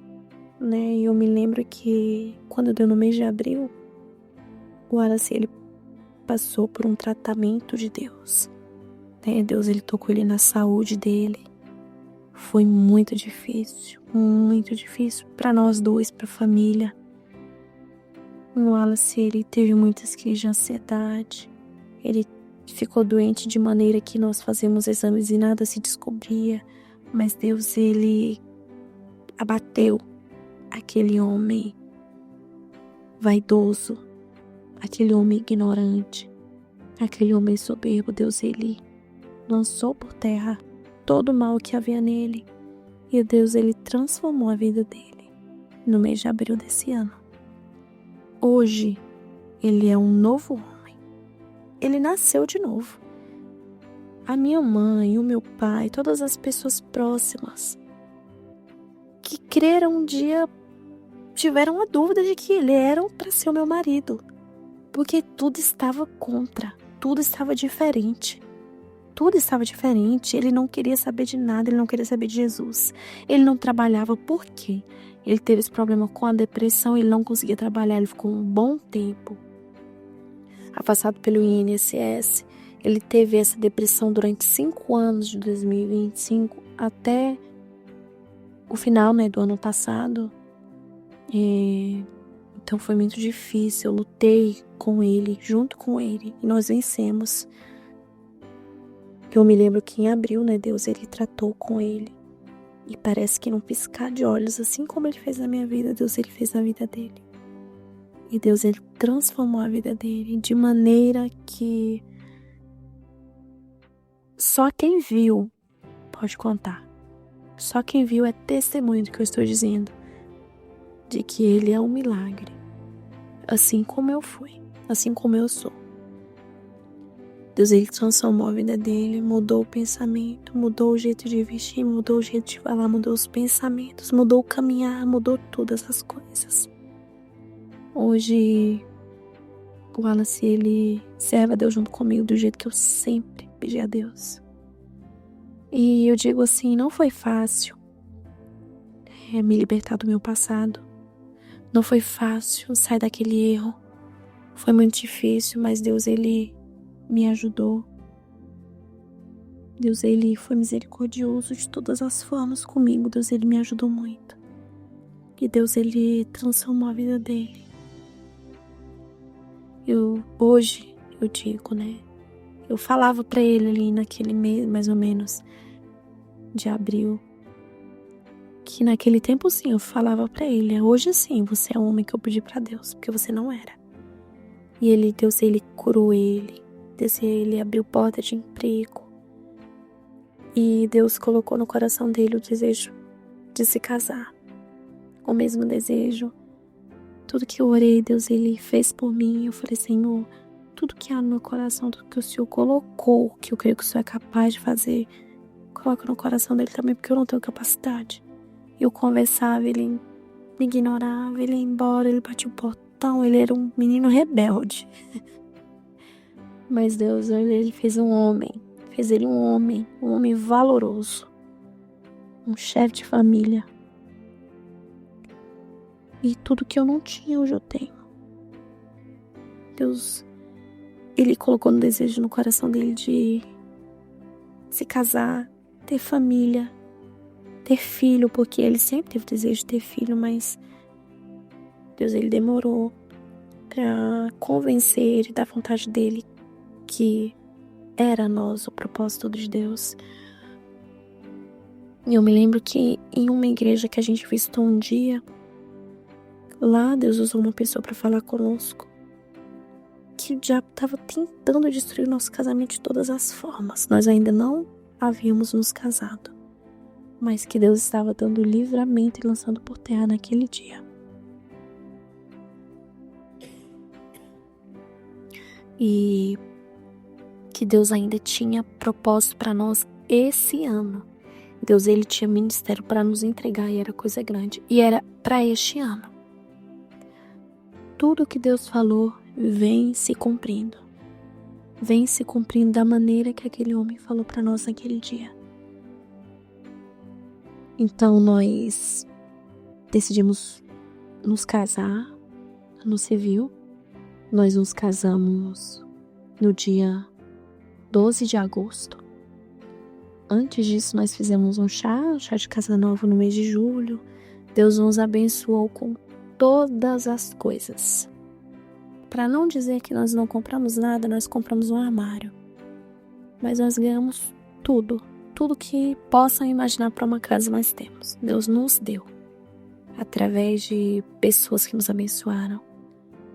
né? E eu me lembro que quando deu no mês de abril, o Wallace, ele passou por um tratamento de Deus, né? Deus, ele tocou ele na saúde dele. Foi muito difícil para nós dois, para a família. O Wallace, ele teve muitas crises de ansiedade. Ele ficou doente de maneira que nós fazemos exames e nada se descobria. Mas Deus, ele abateu aquele homem vaidoso, aquele homem ignorante, aquele homem soberbo. Deus, ele lançou por terra todo o mal que havia nele. E Deus, ele transformou a vida dele no mês de abril desse ano. Hoje, ele é um novo homem. Ele nasceu de novo. A minha mãe, o meu pai, todas as pessoas próximas que creram um dia tiveram a dúvida de que ele era para ser o meu marido. Porque tudo estava contra, tudo estava diferente. Tudo estava diferente, ele não queria saber de nada, ele não queria saber de Jesus. Ele não trabalhava, por quê? Ele teve esse problema com a depressão, ele não conseguia trabalhar, ele ficou um bom tempo afastado pelo INSS. Ele teve essa depressão durante 5 anos, de 2025 até o final, né, do ano passado. Então foi muito difícil, eu lutei com ele, junto com ele, e nós vencemos. Eu me lembro que em abril, né, Deus, ele tratou com ele. E parece que num piscar de olhos, assim como ele fez na minha vida, Deus, ele fez na vida dele. E Deus, ele transformou a vida dele de maneira que só quem viu pode contar. Só quem viu é testemunho do que eu estou dizendo. De que ele é um milagre. Assim como eu fui, assim como eu sou. Deus, ele transformou a vida dele, mudou o pensamento, mudou o jeito de vestir, mudou o jeito de falar, mudou os pensamentos, mudou o caminhar, mudou todas as coisas. Hoje, o Wallace, ele serve a Deus junto comigo do jeito que eu sempre pedi a Deus. E eu digo assim, não foi fácil me libertar do meu passado. Não foi fácil sair daquele erro. Foi muito difícil, mas Deus, ele me ajudou. Deus, ele foi misericordioso de todas as formas comigo. Deus, ele me ajudou muito. E Deus, ele transformou a vida dele. Hoje, eu digo, né? Eu falava pra ele ali naquele mês, mais ou menos, de abril, que naquele tempo sim, eu falava pra ele, hoje sim, você é o homem que eu pedi pra Deus, porque você não era. E Deus, ele curou ele. Deus, ele abriu porta de emprego. E Deus colocou no coração dele o desejo de se casar. O mesmo desejo. Tudo que eu orei, Deus, ele fez por mim. Eu falei, Senhor, tudo que há no meu coração, tudo que o Senhor colocou, que eu creio que o Senhor é capaz de fazer, coloca no coração dele também, porque eu não tenho capacidade. Eu conversava, ele me ignorava, ele ia embora, ele batia o portão, ele era um menino rebelde. Mas Deus, ele fez um homem, fez ele um homem valoroso, um chefe de família. E tudo que eu não tinha, hoje eu tenho. Deus, ele colocou no desejo no coração dele de se casar, ter família, ter filho, porque ele sempre teve desejo de ter filho, mas Deus, ele demorou para convencer ele da vontade dele, que era nós o propósito de Deus. E eu me lembro que em uma igreja que a gente visitou um dia, lá Deus usou uma pessoa para falar conosco, que o diabo estava tentando destruir o nosso casamento de todas as formas. Nós ainda não havíamos nos casado, mas que Deus estava dando livramento e lançando por terra naquele dia. E que Deus ainda tinha propósito para nós esse ano. Deus, ele tinha ministério para nos entregar e era coisa grande. E era para este ano. Tudo que Deus falou vem se cumprindo. Vem se cumprindo da maneira que aquele homem falou para nós naquele dia. Então nós decidimos nos casar no civil. Nós nos casamos no dia 12 de agosto. Antes disso nós fizemos um chá de casa nova no mês de julho. Deus nos abençoou com todas as coisas. Para não dizer que nós não compramos nada, nós compramos um armário. Mas nós ganhamos tudo que possam imaginar para uma casa nós temos. Deus nos deu, através de pessoas que nos abençoaram.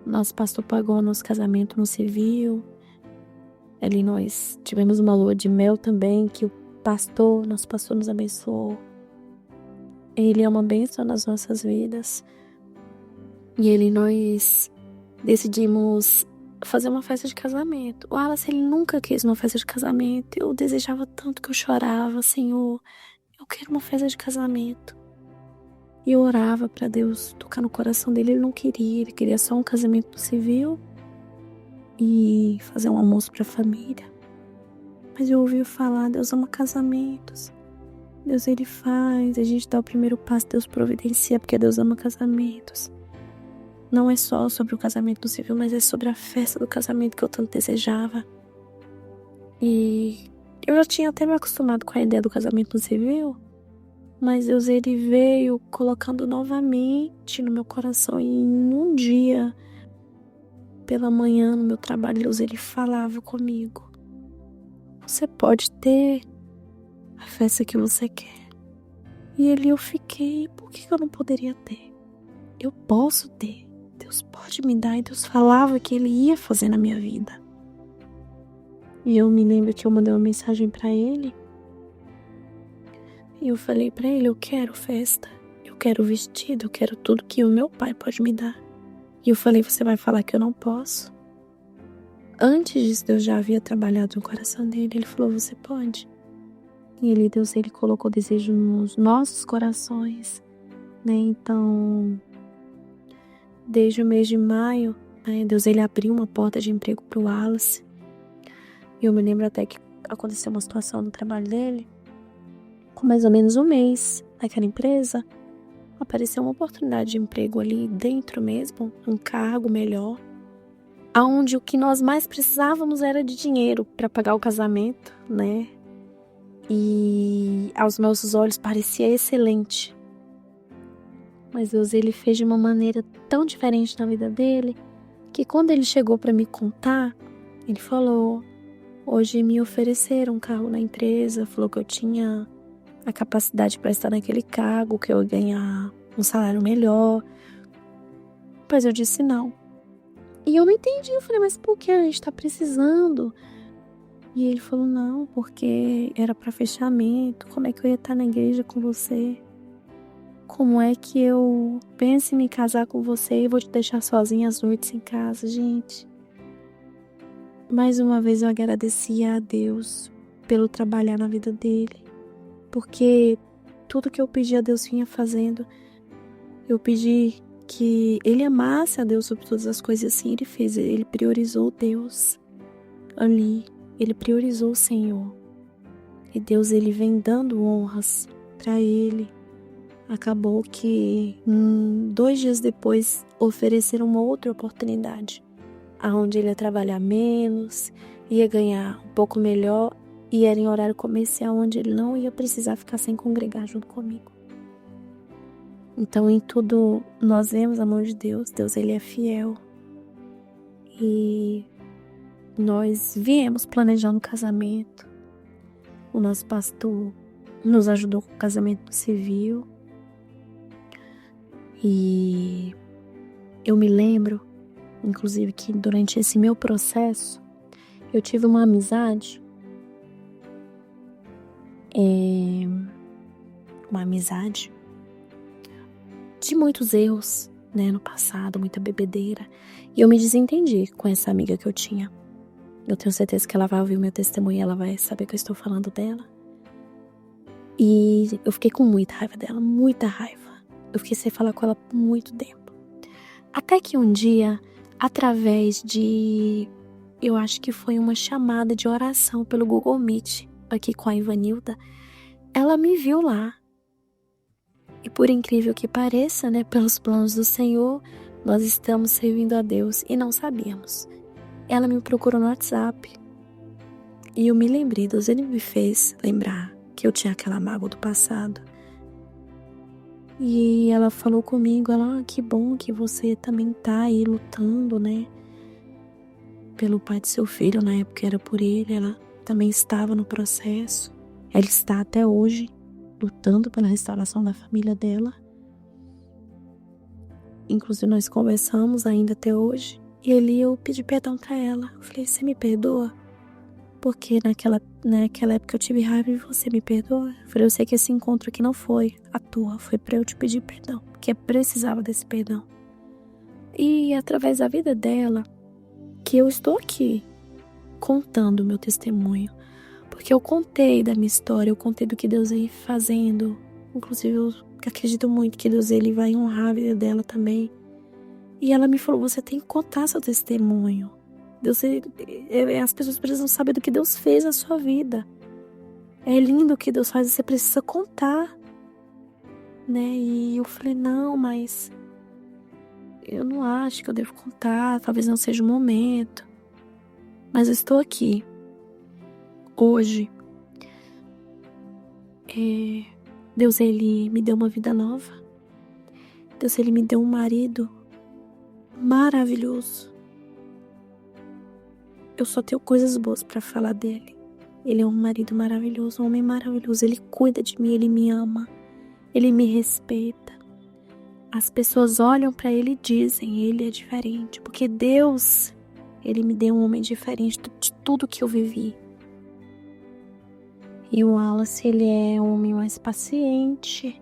Nosso pastor pagou nosso casamento no civil. Ali nós tivemos uma lua de mel também, que nosso pastor nos abençoou. Ele é uma bênção nas nossas vidas. E nós decidimos fazer uma festa de casamento. O Wallace, ele nunca quis uma festa de casamento. Eu desejava tanto que eu chorava, Senhor, eu quero uma festa de casamento. E eu orava para Deus tocar no coração dele. Ele não queria, ele queria só um casamento civil e fazer um almoço para a família. Mas eu ouvi falar, Deus ama casamentos. Deus, ele faz, a gente dá o primeiro passo, Deus providencia, porque Deus ama casamentos. Não é só sobre o casamento no civil, mas é sobre a festa do casamento que eu tanto desejava. E eu já tinha até me acostumado com a ideia do casamento no civil, mas Deus, ele veio colocando novamente no meu coração. E num dia, pela manhã, no meu trabalho, Deus, ele falava comigo: você pode ter a festa que você quer. E eu fiquei, por que eu não poderia ter? Eu posso ter. Deus pode me dar. E Deus falava que ele ia fazer na minha vida. E eu me lembro que eu mandei uma mensagem pra ele. E eu falei pra ele: eu quero festa, eu quero vestido, eu quero tudo que o meu pai pode me dar. E eu falei: você vai falar que eu não posso? Antes disso, Deus já havia trabalhado no coração dele. Ele falou: você pode. E Deus, ele colocou desejo nos nossos corações, né? Então, desde o mês de maio, né, Deus, ele abriu uma porta de emprego pro Wallace. E eu me lembro até que aconteceu uma situação no trabalho dele. Com mais ou menos um mês naquela empresa, apareceu uma oportunidade de emprego ali dentro mesmo, um cargo melhor, aonde o que nós mais precisávamos era de dinheiro para pagar o casamento, né? E aos meus olhos parecia excelente. Mas Deus, ele fez de uma maneira tão diferente na vida dele, que quando ele chegou para me contar, ele falou: hoje me ofereceram um carro na empresa, falou que eu tinha a capacidade para estar naquele cargo, que eu ia ganhar um salário melhor. Mas eu disse não. E eu não entendi, eu falei: mas por que a gente tá precisando? E ele falou: não, porque era para fechamento, como é que eu ia estar na igreja com você? Como é que eu penso em me casar com você e vou te deixar sozinha às noites em casa, gente? Mais uma vez eu agradeci a Deus pelo trabalhar na vida dele, porque tudo que eu pedi a Deus vinha fazendo. Eu pedi que ele amasse a Deus sobre todas as coisas, assim ele fez. Ele priorizou Deus ali, ele priorizou o Senhor. E Deus, ele vem dando honras para ele. Acabou que 2 dias depois ofereceram uma outra oportunidade, aonde ele ia trabalhar menos, ia ganhar um pouco melhor, e era em horário comercial, onde ele não ia precisar ficar sem congregar junto comigo. Então, em tudo, nós vemos a mão de Deus. Deus, ele é fiel. E nós viemos planejando o casamento. O nosso pastor nos ajudou com o casamento civil. E eu me lembro, inclusive, que durante esse meu processo, eu tive uma amizade. Uma amizade de muitos erros, né, no passado, muita bebedeira. E eu me desentendi com essa amiga que eu tinha. Eu tenho certeza que ela vai ouvir o meu testemunho e ela vai saber que eu estou falando dela. E eu fiquei com muita raiva dela, muita raiva. Eu fiquei sem falar com ela por muito tempo. Até que um dia, através de... eu acho que foi uma chamada de oração pelo Google Meet, aqui com a Ivanilda, ela me viu lá. E por incrível que pareça, né, pelos planos do Senhor, nós estamos servindo a Deus e não sabíamos. Ela me procurou no WhatsApp e eu me lembrei, Deus, ele me fez lembrar que eu tinha aquela mágoa do passado. E ela falou comigo, que bom que você também tá aí lutando, né, pelo pai de seu filho, na época era por ele, ela também estava no processo. Ela está até hoje lutando pela restauração da família dela. Inclusive nós conversamos ainda até hoje. E ali eu pedi perdão pra ela. Eu falei, você me perdoa? Porque naquela época eu tive raiva e você me perdoa? Eu falei, eu sei que esse encontro aqui não foi à toa, foi pra eu te pedir perdão, porque eu precisava desse perdão. E através da vida dela, que eu estou aqui contando o meu testemunho, porque eu contei da minha história, eu contei do que Deus ia fazendo. Inclusive eu acredito muito que Deus ele vai honrar a vida dela também. E ela me falou, você tem que contar seu testemunho. As pessoas precisam saber do que Deus fez na sua vida. É lindo o que Deus faz, você precisa contar, né? E eu falei, não, mas eu não acho que eu devo contar, talvez não seja o momento. Mas eu estou aqui, hoje. Deus, ele me deu uma vida nova. Deus, ele me deu um marido maravilhoso. Eu só tenho coisas boas pra falar dele. Ele é um marido maravilhoso, um homem maravilhoso. Ele cuida de mim, ele me ama, ele me respeita. As pessoas olham pra ele e dizem, ele é diferente. Porque Deus, ele me deu um homem diferente de tudo que eu vivi. E o Wallace, ele é o homem mais paciente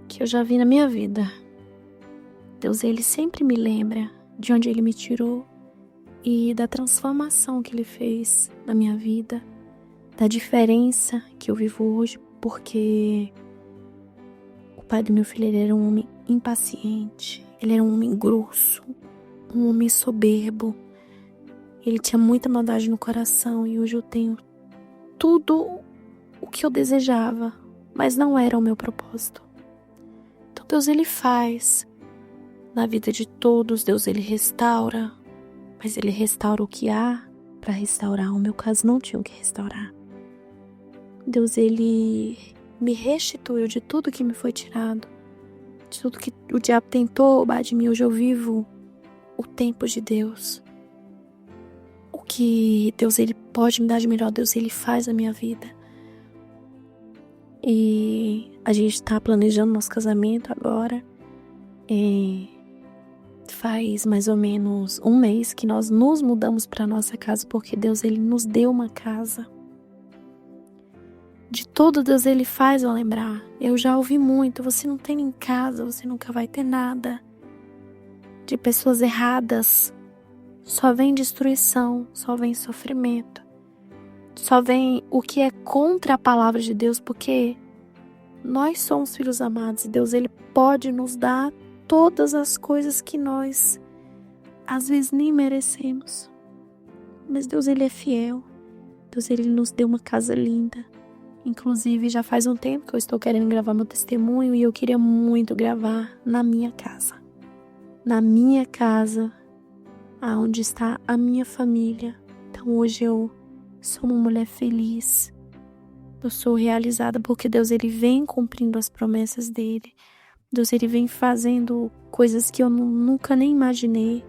que eu já vi na minha vida. Deus, ele sempre me lembra de onde ele me tirou e da transformação que ele fez na minha vida, da diferença que eu vivo hoje, porque o pai do meu filho, ele era um homem impaciente, ele era um homem grosso, um homem soberbo, ele tinha muita maldade no coração e hoje eu tenho tudo o que eu desejava, mas não era o meu propósito. Então Deus, ele faz na vida de todos, Deus, ele restaura, mas ele restaura o que há para restaurar. O meu caso não tinha o que restaurar. Deus, ele me restituiu de tudo que me foi tirado, de tudo que o diabo tentou roubar de mim. Hoje eu vivo o tempo de Deus. O que Deus, ele pode me dar de melhor, Deus, ele faz na minha vida. E a gente tá planejando nosso casamento agora. Faz mais ou menos um mês que nós nos mudamos para nossa casa, porque Deus, ele nos deu uma casa. De todo Deus, ele faz eu lembrar. Eu já ouvi muito, você não tem em casa, você nunca vai ter nada. De pessoas erradas. Só vem destruição, só vem sofrimento. Só vem o que é contra a palavra de Deus, porque nós somos filhos amados e Deus, ele pode nos dar todas as coisas que nós às vezes nem merecemos. Mas Deus, ele é fiel. Deus, ele nos deu uma casa linda. Inclusive já faz um tempo que eu estou querendo gravar meu testemunho e eu queria muito gravar na minha casa. Na minha casa, aonde está a minha família. Então hoje eu sou uma mulher feliz. Eu sou realizada porque Deus, ele vem cumprindo as promessas dele. Deus, ele vem fazendo coisas que eu nunca nem imaginei.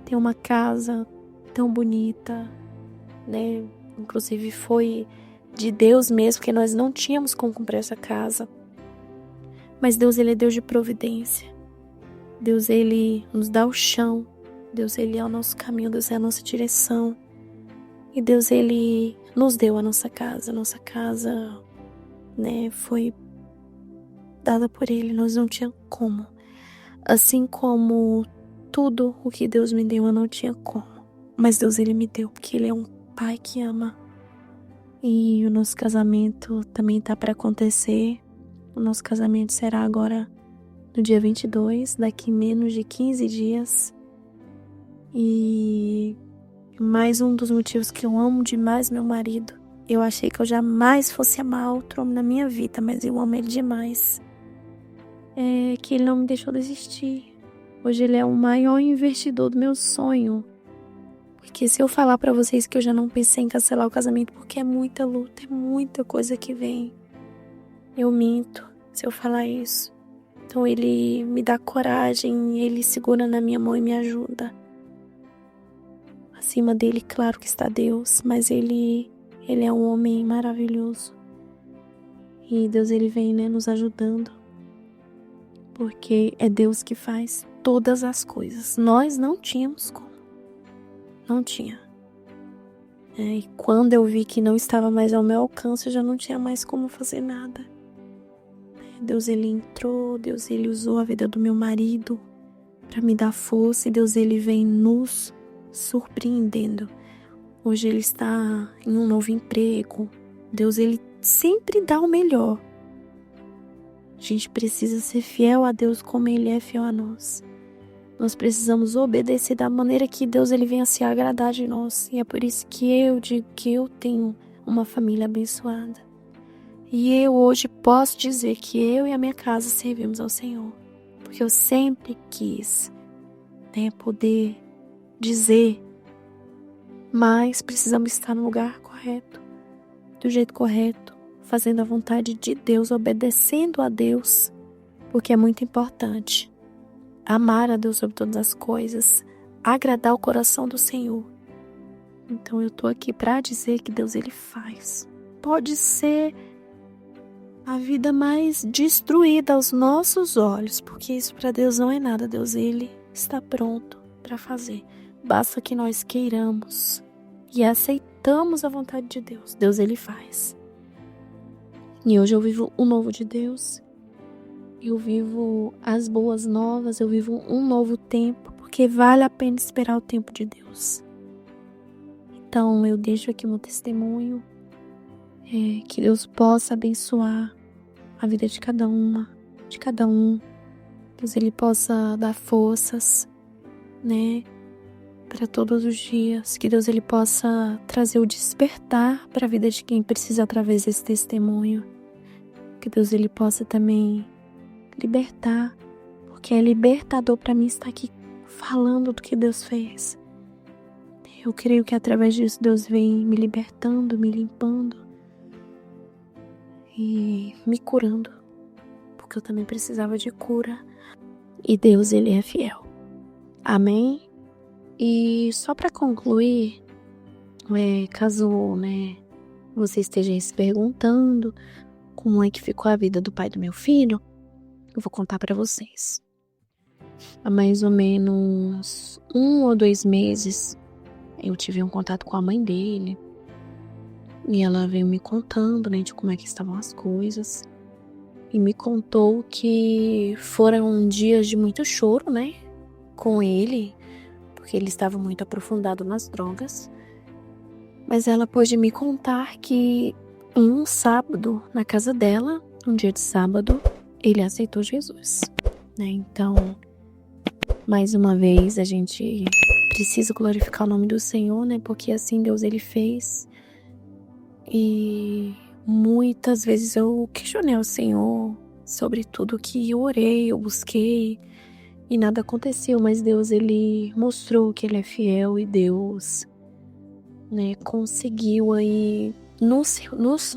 Ter uma casa tão bonita, né? Inclusive foi de Deus mesmo, porque nós não tínhamos como comprar essa casa. Mas Deus, ele é Deus de providência. Deus, ele nos dá o chão. Deus, ele é o nosso caminho, Deus é a nossa direção. E Deus, ele nos deu a nossa casa. A nossa casa, né, foi dada por ele, nós não tínhamos como. Assim como tudo o que Deus me deu, eu não tinha como. Mas Deus, ele me deu, porque ele é um pai que ama. E o nosso casamento também tá para acontecer. O nosso casamento será agora no dia 22, daqui menos de 15 dias. E mais um dos motivos que eu amo demais meu marido. Eu achei que eu jamais fosse amar outro homem na minha vida, mas eu amo ele demais. É que ele não me deixou desistir. Hoje ele é o maior investidor do meu sonho. Porque se eu falar pra vocês que eu já não pensei em cancelar o casamento, porque é muita luta, é muita coisa que vem, eu minto se eu falar isso. Então ele me dá coragem, ele segura na minha mão e me ajuda. Acima dele, claro que está Deus, mas ele é um homem maravilhoso. E Deus, ele vem, nos ajudando. Porque é Deus que faz todas as coisas. Nós não tínhamos como. Não tinha. E quando eu vi que não estava mais ao meu alcance, eu já não tinha mais como fazer nada. Deus, ele entrou, Deus, ele usou a vida do meu marido para me dar força, e Deus, ele vem nos surpreendendo. Hoje ele está em um novo emprego. Deus, ele sempre dá o melhor. A gente precisa ser fiel a Deus como ele é fiel a nós. Nós precisamos obedecer da maneira que Deus, ele venha se agradar de nós. E é por isso que eu digo que eu tenho uma família abençoada. E eu hoje posso dizer que eu e a minha casa servimos ao Senhor. Porque eu sempre quis, poder dizer, mas precisamos estar no lugar correto, do jeito correto, fazendo a vontade de Deus, obedecendo a Deus, porque é muito importante amar a Deus sobre todas as coisas, agradar o coração do Senhor. Então eu tô aqui para dizer que Deus, ele faz. Pode ser a vida mais destruída aos nossos olhos, porque isso para Deus não é nada. Deus, ele está pronto para fazer. Basta que nós queiramos e aceitamos a vontade de Deus. Deus, ele faz. E hoje eu vivo o novo de Deus. Eu vivo as boas novas, eu vivo um novo tempo, porque vale a pena esperar o tempo de Deus. Então eu deixo aqui meu testemunho, que Deus possa abençoar a vida de cada uma, de cada um. Deus, ele possa dar forças, para todos os dias. Que Deus, ele possa trazer o despertar para a vida de quem precisa através desse testemunho. Que Deus, ele possa também libertar, porque é libertador para mim estar aqui falando do que Deus fez. Eu creio que através disso Deus vem me libertando, me limpando e me curando, porque eu também precisava de cura. E Deus, ele é fiel. Amém? E só para concluir, caso você esteja se perguntando como é que ficou a vida do pai do meu filho, eu vou contar para vocês. Há mais ou menos 1 ou 2 meses, eu tive um contato com a mãe dele. E ela veio me contando, de como é que estavam as coisas. E me contou que foram dias de muito choro, com ele, porque ele estava muito aprofundado nas drogas. Mas ela pôde me contar que em um sábado, na casa dela, um dia de sábado, ele aceitou Jesus, Então, mais uma vez, a gente precisa glorificar o nome do Senhor, porque assim Deus, ele fez. E muitas vezes eu questionei ao Senhor sobre tudo que eu orei, eu busquei e nada aconteceu, mas Deus, ele mostrou que ele é fiel, e Deus, conseguiu aí nos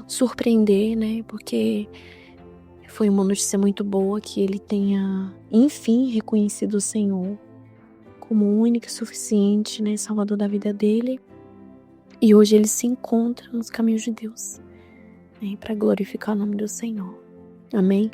surpreender, porque foi uma notícia muito boa que ele tenha, enfim, reconhecido o Senhor como o único e suficiente, Salvador da vida dele. E hoje ele se encontra nos caminhos de Deus, para glorificar o nome do Senhor. Amém?